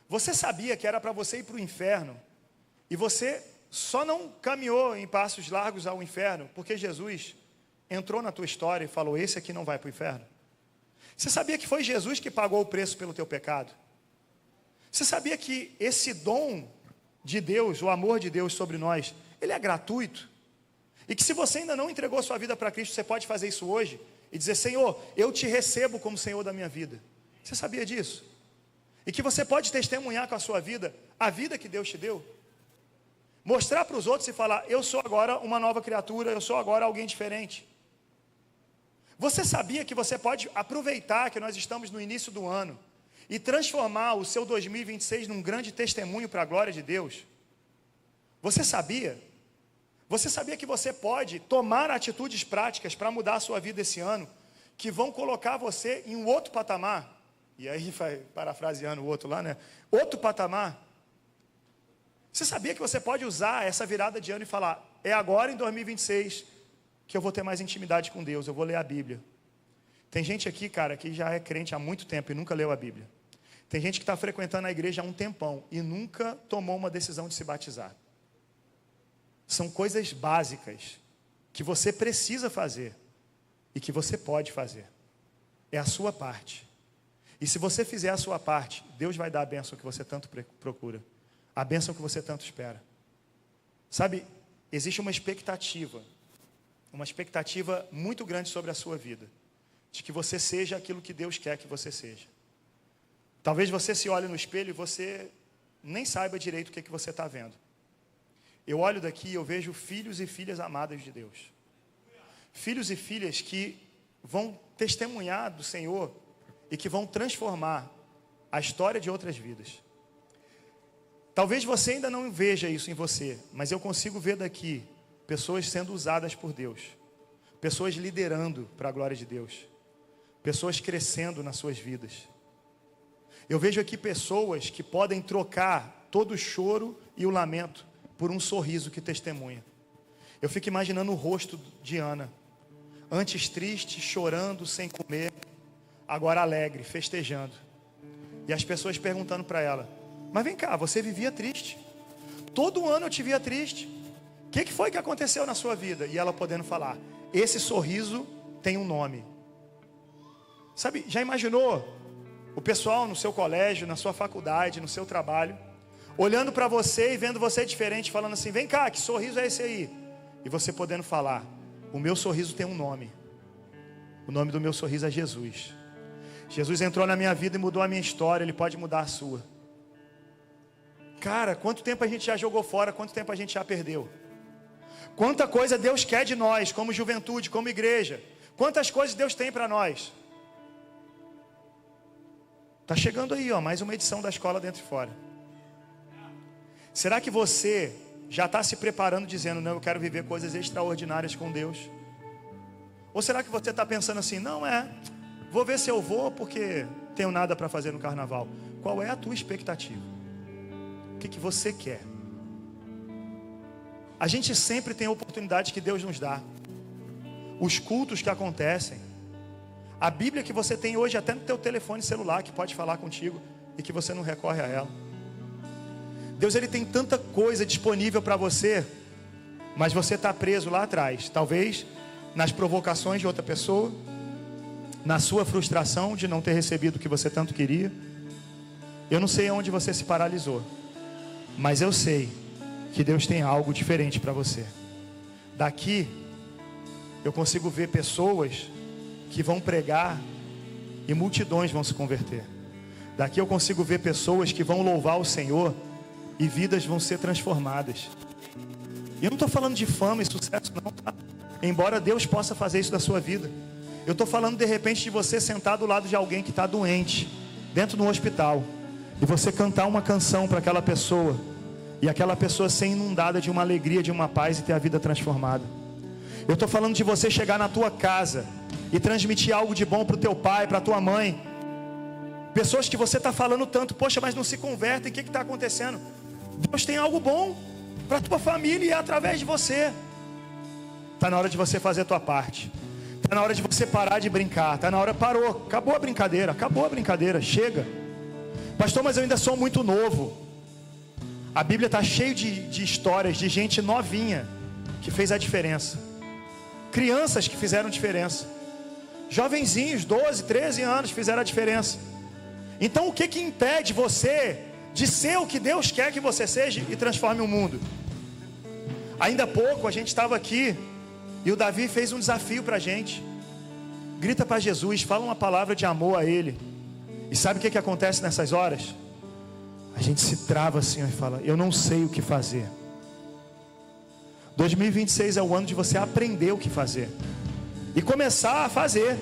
Você sabia que era para você ir para o inferno, e você só não caminhou em passos largos ao inferno, porque Jesus entrou na tua história e falou, esse aqui não vai para o inferno. Você sabia que foi Jesus que pagou o preço pelo teu pecado? Você sabia que esse dom de Deus, o amor de Deus sobre nós, ele é gratuito? E que se você ainda não entregou sua vida para Cristo, você pode fazer isso hoje e dizer, Senhor, eu te recebo como Senhor da minha vida. Você sabia disso? E que você pode testemunhar com a sua vida, a vida que Deus te deu. Mostrar para os outros e falar, eu sou agora uma nova criatura, eu sou agora alguém diferente. Você sabia que você pode aproveitar que nós estamos no início do ano e transformar o seu 2026 num grande testemunho para a glória de Deus? Você sabia? Você sabia que você pode tomar atitudes práticas para mudar a sua vida esse ano, que vão colocar você em um outro patamar? E aí, parafraseando o outro lá, né? Outro patamar. Você sabia que você pode usar essa virada de ano e falar, é agora em 2026 que eu vou ter mais intimidade com Deus, eu vou ler a Bíblia. Tem gente aqui, cara, que já é crente há muito tempo e nunca leu a Bíblia. Tem gente que está frequentando a igreja há um tempão e nunca tomou uma decisão de se batizar. São coisas básicas que você precisa fazer e que você pode fazer. É a sua parte. E se você fizer a sua parte, Deus vai dar a bênção que você tanto procura, a bênção que você tanto espera. Sabe, existe uma expectativa muito grande sobre a sua vida, de que você seja aquilo que Deus quer que você seja. Talvez você se olhe no espelho e você nem saiba direito o que você está vendo. Eu olho daqui e eu vejo filhos e filhas amadas de Deus. Filhos e filhas que vão testemunhar do Senhor e que vão transformar a história de outras vidas. Talvez você ainda não veja isso em você, mas eu consigo ver daqui pessoas sendo usadas por Deus, pessoas liderando para a glória de Deus, pessoas crescendo nas suas vidas. Eu vejo aqui pessoas que podem trocar todo o choro e o lamento por um sorriso que testemunha. Eu fico imaginando o rosto de Ana, antes triste, chorando, sem comer, agora alegre, festejando. E as pessoas perguntando para ela: mas vem cá, você vivia triste, todo ano eu te via triste, o que foi que aconteceu na sua vida? E ela podendo falar: esse sorriso tem um nome. Sabe, já imaginou o pessoal no seu colégio, na sua faculdade, no seu trabalho, olhando para você e vendo você diferente, falando assim: vem cá, que sorriso é esse aí? E você podendo falar: o meu sorriso tem um nome, o nome do meu sorriso é Jesus. Jesus entrou na minha vida e mudou a minha história, Ele pode mudar a sua. Cara, quanto tempo a gente já jogou fora, quanto tempo a gente já perdeu. Quanta coisa Deus quer de nós, como juventude, como igreja. Quantas coisas Deus tem para nós. Está chegando aí, mais uma edição da Escola Dentro e Fora. Será que você já está se preparando dizendo: não, eu quero viver coisas extraordinárias com Deus? Ou será que você está pensando assim: não, vou ver se eu vou porque tenho nada para fazer no carnaval? Qual é a tua expectativa? O que você quer? A gente sempre tem a oportunidade que Deus nos dá. Os cultos que acontecem, a Bíblia que você tem hoje até no teu telefone celular, que pode falar contigo e que você não recorre a ela. Deus, Ele tem tanta coisa disponível para você, mas você está preso lá atrás, talvez nas provocações de outra pessoa, na sua frustração de não ter recebido o que você tanto queria. Eu não sei onde você se paralisou, mas eu sei que Deus tem algo diferente para você. Daqui eu consigo ver pessoas que vão pregar e multidões vão se converter. Daqui eu consigo ver pessoas que vão louvar o Senhor e vidas vão ser transformadas. E eu não estou falando de fama e sucesso não, tá? Embora Deus possa fazer isso da sua vida. Eu estou falando de repente de você sentar do lado de alguém que está doente, dentro de um hospital, e você cantar uma canção para aquela pessoa, e aquela pessoa ser inundada de uma alegria, de uma paz e ter a vida transformada. Eu estou falando de você chegar na tua casa e transmitir algo de bom para o teu pai, para a tua mãe. Pessoas que você está falando tanto: poxa, mas não se convertem, o que está acontecendo? Deus tem algo bom para a tua família e é através de você. Está na hora de você fazer a tua parte. Está na hora de você parar de brincar. Está na hora, parou, acabou a brincadeira, chega. Pastor, mas eu ainda sou muito novo. A Bíblia está cheia de histórias de gente novinha que fez a diferença. Crianças que fizeram diferença. Jovenzinhos, 12, 13 anos fizeram a diferença. Então o que impede você de ser o que Deus quer que você seja e transforme o mundo? Ainda há pouco a gente estava aqui e o Davi fez um desafio para a gente. Grita para Jesus, fala uma palavra de amor a Ele. E sabe o que acontece nessas horas? A gente se trava assim e fala: eu não sei o que fazer. 2026 é o ano de você aprender o que fazer e começar a fazer,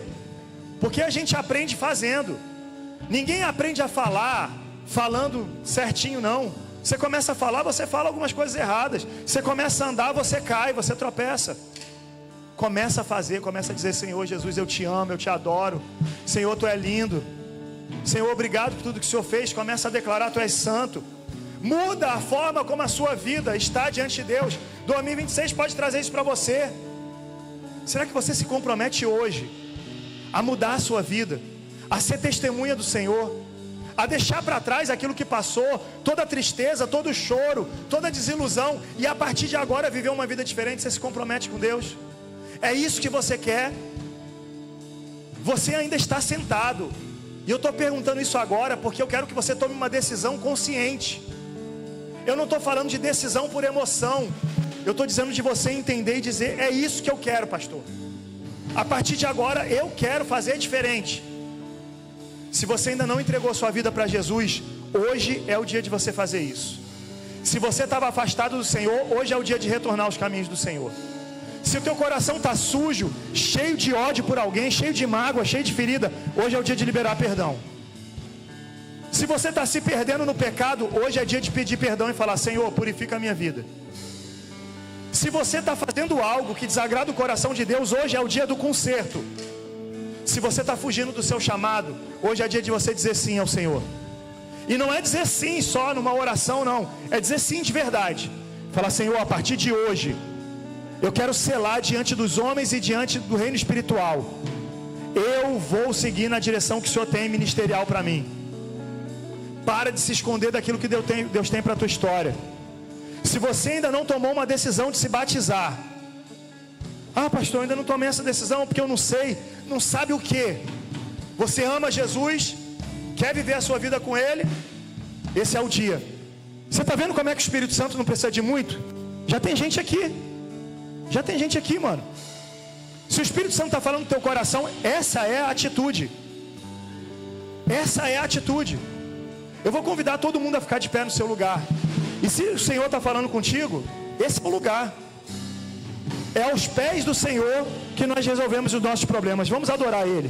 porque a gente aprende fazendo. Ninguém aprende a falar falando certinho, não. Você começa a falar, você fala algumas coisas erradas. Você começa a andar, você cai, você tropeça. Começa a fazer, começa a dizer: Senhor Jesus, eu te amo, eu te adoro. Senhor, Tu é lindo. Senhor, obrigado por tudo que o Senhor fez. Começa a declarar: Tu és santo. Muda a forma como a sua vida está diante de Deus. 2026 pode trazer isso para você. Será que você se compromete hoje a mudar a sua vida, a ser testemunha do Senhor, a deixar para trás aquilo que passou, toda a tristeza, todo o choro, toda a desilusão, e a partir de agora viver uma vida diferente. Você se compromete com Deus? É isso que você quer? Você ainda está sentado, e eu estou perguntando isso agora porque eu quero que você tome uma decisão consciente. Eu não estou falando de decisão por emoção, eu estou dizendo de você entender e dizer: é isso que eu quero, pastor. A partir de agora eu quero fazer diferente. Se você ainda não entregou sua vida para Jesus, hoje é o dia de você fazer isso. Se você estava afastado do Senhor, hoje é o dia de retornar aos caminhos do Senhor. Se o teu coração está sujo, cheio de ódio por alguém, cheio de mágoa, cheio de ferida, hoje é o dia de liberar perdão. Se você está se perdendo no pecado, hoje é dia de pedir perdão e falar: Senhor, purifica a minha vida. Se você está fazendo algo que desagrada o coração de Deus, hoje é o dia do conserto. Se você está fugindo do seu chamado, hoje é dia de você dizer sim ao Senhor. E não é dizer sim só numa oração, não. É dizer sim de verdade. Falar: Senhor, a partir de hoje, eu quero selar diante dos homens e diante do reino espiritual. Eu vou seguir na direção que o Senhor tem ministerial para mim. Para de se esconder daquilo que Deus tem para a tua história. Se você ainda não tomou uma decisão de se batizar: ah, pastor, ainda não tomei essa decisão porque eu não sei. Não sabe o que? Você ama Jesus, quer viver a sua vida com Ele? Esse é o dia. Você está vendo como é que o Espírito Santo não precisa de muito? Já tem gente aqui. Já tem gente aqui, mano. Se o Espírito Santo está falando no teu coração, essa é a atitude. Essa é a atitude. Eu vou convidar todo mundo a ficar de pé no seu lugar. E se o Senhor está falando contigo, esse é o lugar. É aos pés do Senhor que nós resolvemos os nossos problemas. Vamos adorar Ele.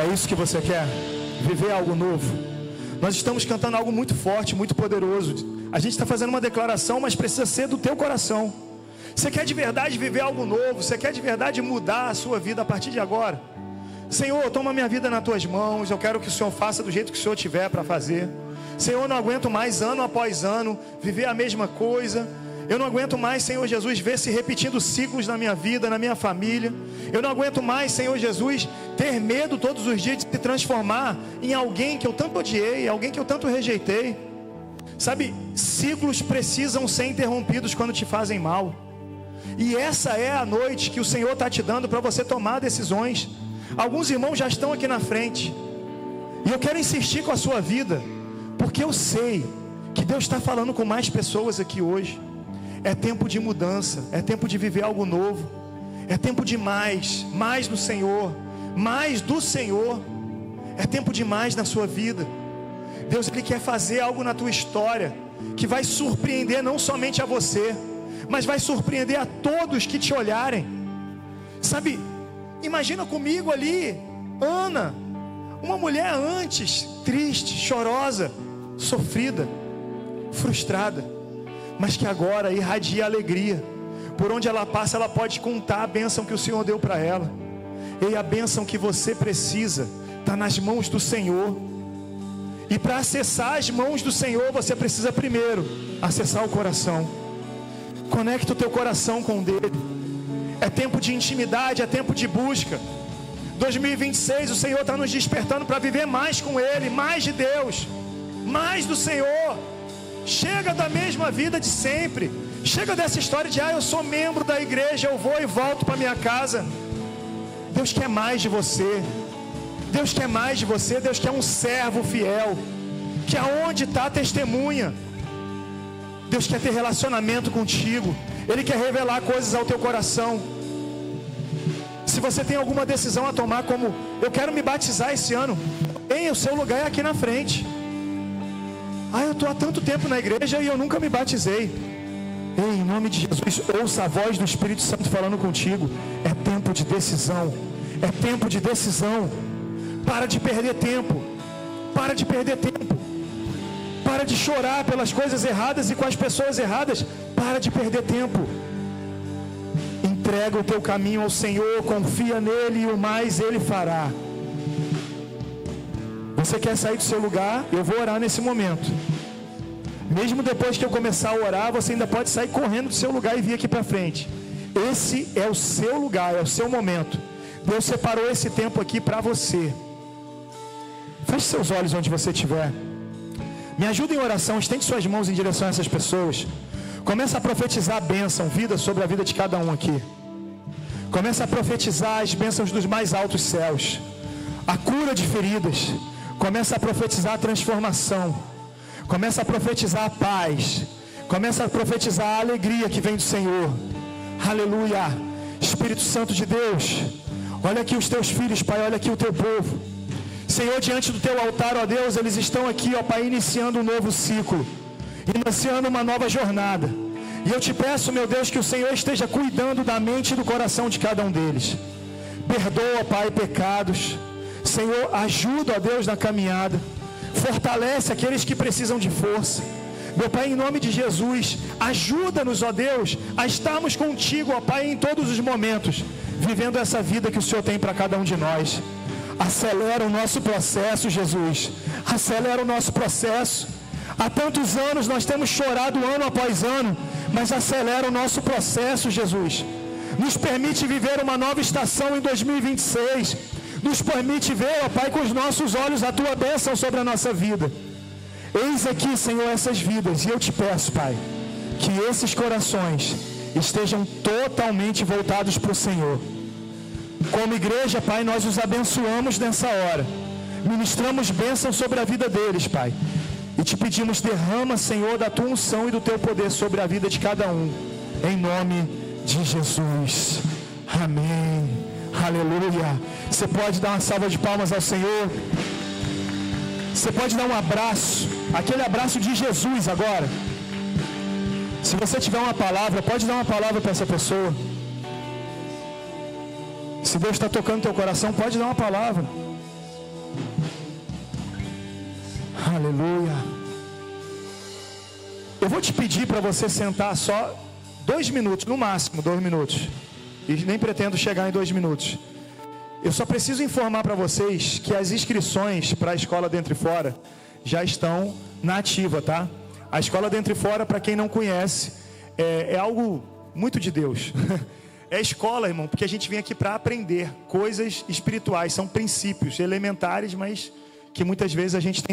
É isso que você quer? Viver algo novo? Nós estamos cantando algo muito forte, muito poderoso. A gente está fazendo uma declaração, mas precisa ser do teu coração. Você quer de verdade viver algo novo? Você quer de verdade mudar a sua vida a partir de agora? Senhor, toma minha vida nas tuas mãos. Eu quero que o Senhor faça do jeito que o Senhor tiver para fazer. Senhor, eu não aguento mais ano após ano viver a mesma coisa. Eu não aguento mais, Senhor Jesus, ver se repetindo ciclos na minha vida, na minha família. Eu não aguento mais, Senhor Jesus, ter medo todos os dias de se transformar em alguém que eu tanto odiei, alguém que eu tanto rejeitei. Sabe, ciclos precisam ser interrompidos quando te fazem mal. E essa é a noite que o Senhor está te dando para você tomar decisões. Alguns irmãos já estão aqui na frente, e eu quero insistir com a sua vida, porque eu sei que Deus está falando com mais pessoas aqui hoje. É tempo de mudança, é tempo de viver algo novo, é tempo de mais do Senhor, mais do Senhor. É tempo de mais na sua vida. Deus, Ele quer fazer algo na tua história que vai surpreender não somente a você, mas vai surpreender a todos que te olharem. Sabe, imagina comigo ali Ana, uma mulher antes triste, chorosa, sofrida, frustrada, mas que agora irradia alegria. Por onde ela passa, ela pode contar a bênção que o Senhor deu para ela. E a bênção que você precisa está nas mãos do Senhor. E para acessar as mãos do Senhor, você precisa primeiro acessar o coração. Conecta o teu coração com o dele. É tempo de intimidade, é tempo de busca. 2026, o Senhor está nos despertando para viver mais com Ele, mais de Deus, mais do Senhor. Chega da mesma vida de sempre. Chega dessa história de eu sou membro da igreja, eu vou e volto para minha casa. Deus quer mais de você. Deus quer mais de você. Deus quer um servo fiel, que aonde está testemunha. Deus quer ter relacionamento contigo. Ele quer revelar coisas ao teu coração. Se você tem alguma decisão a tomar, como eu quero me batizar esse ano, o seu lugar é aqui na frente. Eu estou há tanto tempo na igreja e eu nunca me batizei. Em nome de Jesus, ouça a voz do Espírito Santo falando contigo. É tempo de decisão. É tempo de decisão. Para de perder tempo. Para de perder tempo. Para de chorar pelas coisas erradas e com as pessoas erradas. Para de perder tempo. Entrega o teu caminho ao Senhor, confia nele e o mais Ele fará. Você quer sair do seu lugar? Eu vou orar nesse momento. Mesmo depois que eu começar a orar, você ainda pode sair correndo do seu lugar e vir aqui para frente. Esse é o seu lugar, é o seu momento. Deus separou esse tempo aqui para você. Feche seus olhos onde você estiver. Me ajuda em oração, estende suas mãos em direção a essas pessoas. Começa a profetizar a bênção, vida sobre a vida de cada um aqui. Começa a profetizar as bênçãos dos mais altos céus. A cura de feridas. Começa a profetizar a transformação. Começa a profetizar a paz. Começa a profetizar a alegria que vem do Senhor. Aleluia. Espírito Santo de Deus, olha aqui os teus filhos, Pai, olha aqui o teu povo. Senhor, diante do teu altar, ó Deus, eles estão aqui, ó Pai, iniciando um novo ciclo, iniciando uma nova jornada. E eu te peço, meu Deus, que o Senhor esteja cuidando da mente e do coração de cada um deles. Perdoa, Pai, pecados. Senhor, ajuda, ó Deus, na caminhada. Fortalece aqueles que precisam de força. Meu Pai, em nome de Jesus, ajuda-nos, ó Deus, a estarmos contigo, ó Pai, em todos os momentos, vivendo essa vida que o Senhor tem para cada um de nós. Acelera o nosso processo, Jesus. Acelera o nosso processo. Há tantos anos nós temos chorado ano após ano, mas acelera o nosso processo, Jesus. Nos permite viver uma nova estação em 2026. Nos permite ver, ó Pai, com os nossos olhos a Tua bênção sobre a nossa vida. Eis aqui, Senhor, essas vidas, e eu te peço, Pai, que esses corações estejam totalmente voltados para o Senhor. Como igreja, Pai, nós os abençoamos nessa hora. Ministramos bênção sobre a vida deles, Pai. E te pedimos, derrama, Senhor, da Tua unção e do Teu poder sobre a vida de cada um. Em nome de Jesus. Amém. Aleluia. Você pode dar uma salva de palmas ao Senhor. Você pode dar um abraço, aquele abraço de Jesus agora. Se você tiver uma palavra, pode dar uma palavra para essa pessoa. Se Deus está tocando teu coração, pode dar uma palavra. Aleluia. Eu vou te pedir para você sentar só 2 minutos, no máximo 2 minutos. E nem pretendo chegar em 2 minutos. Eu só preciso informar para vocês que as inscrições para a Escola Dentro e Fora já estão na ativa, tá? A Escola Dentro e Fora, para quem não conhece, é algo muito de Deus. É escola, irmão, porque a gente vem aqui para aprender coisas espirituais. São princípios elementares, mas que muitas vezes a gente tem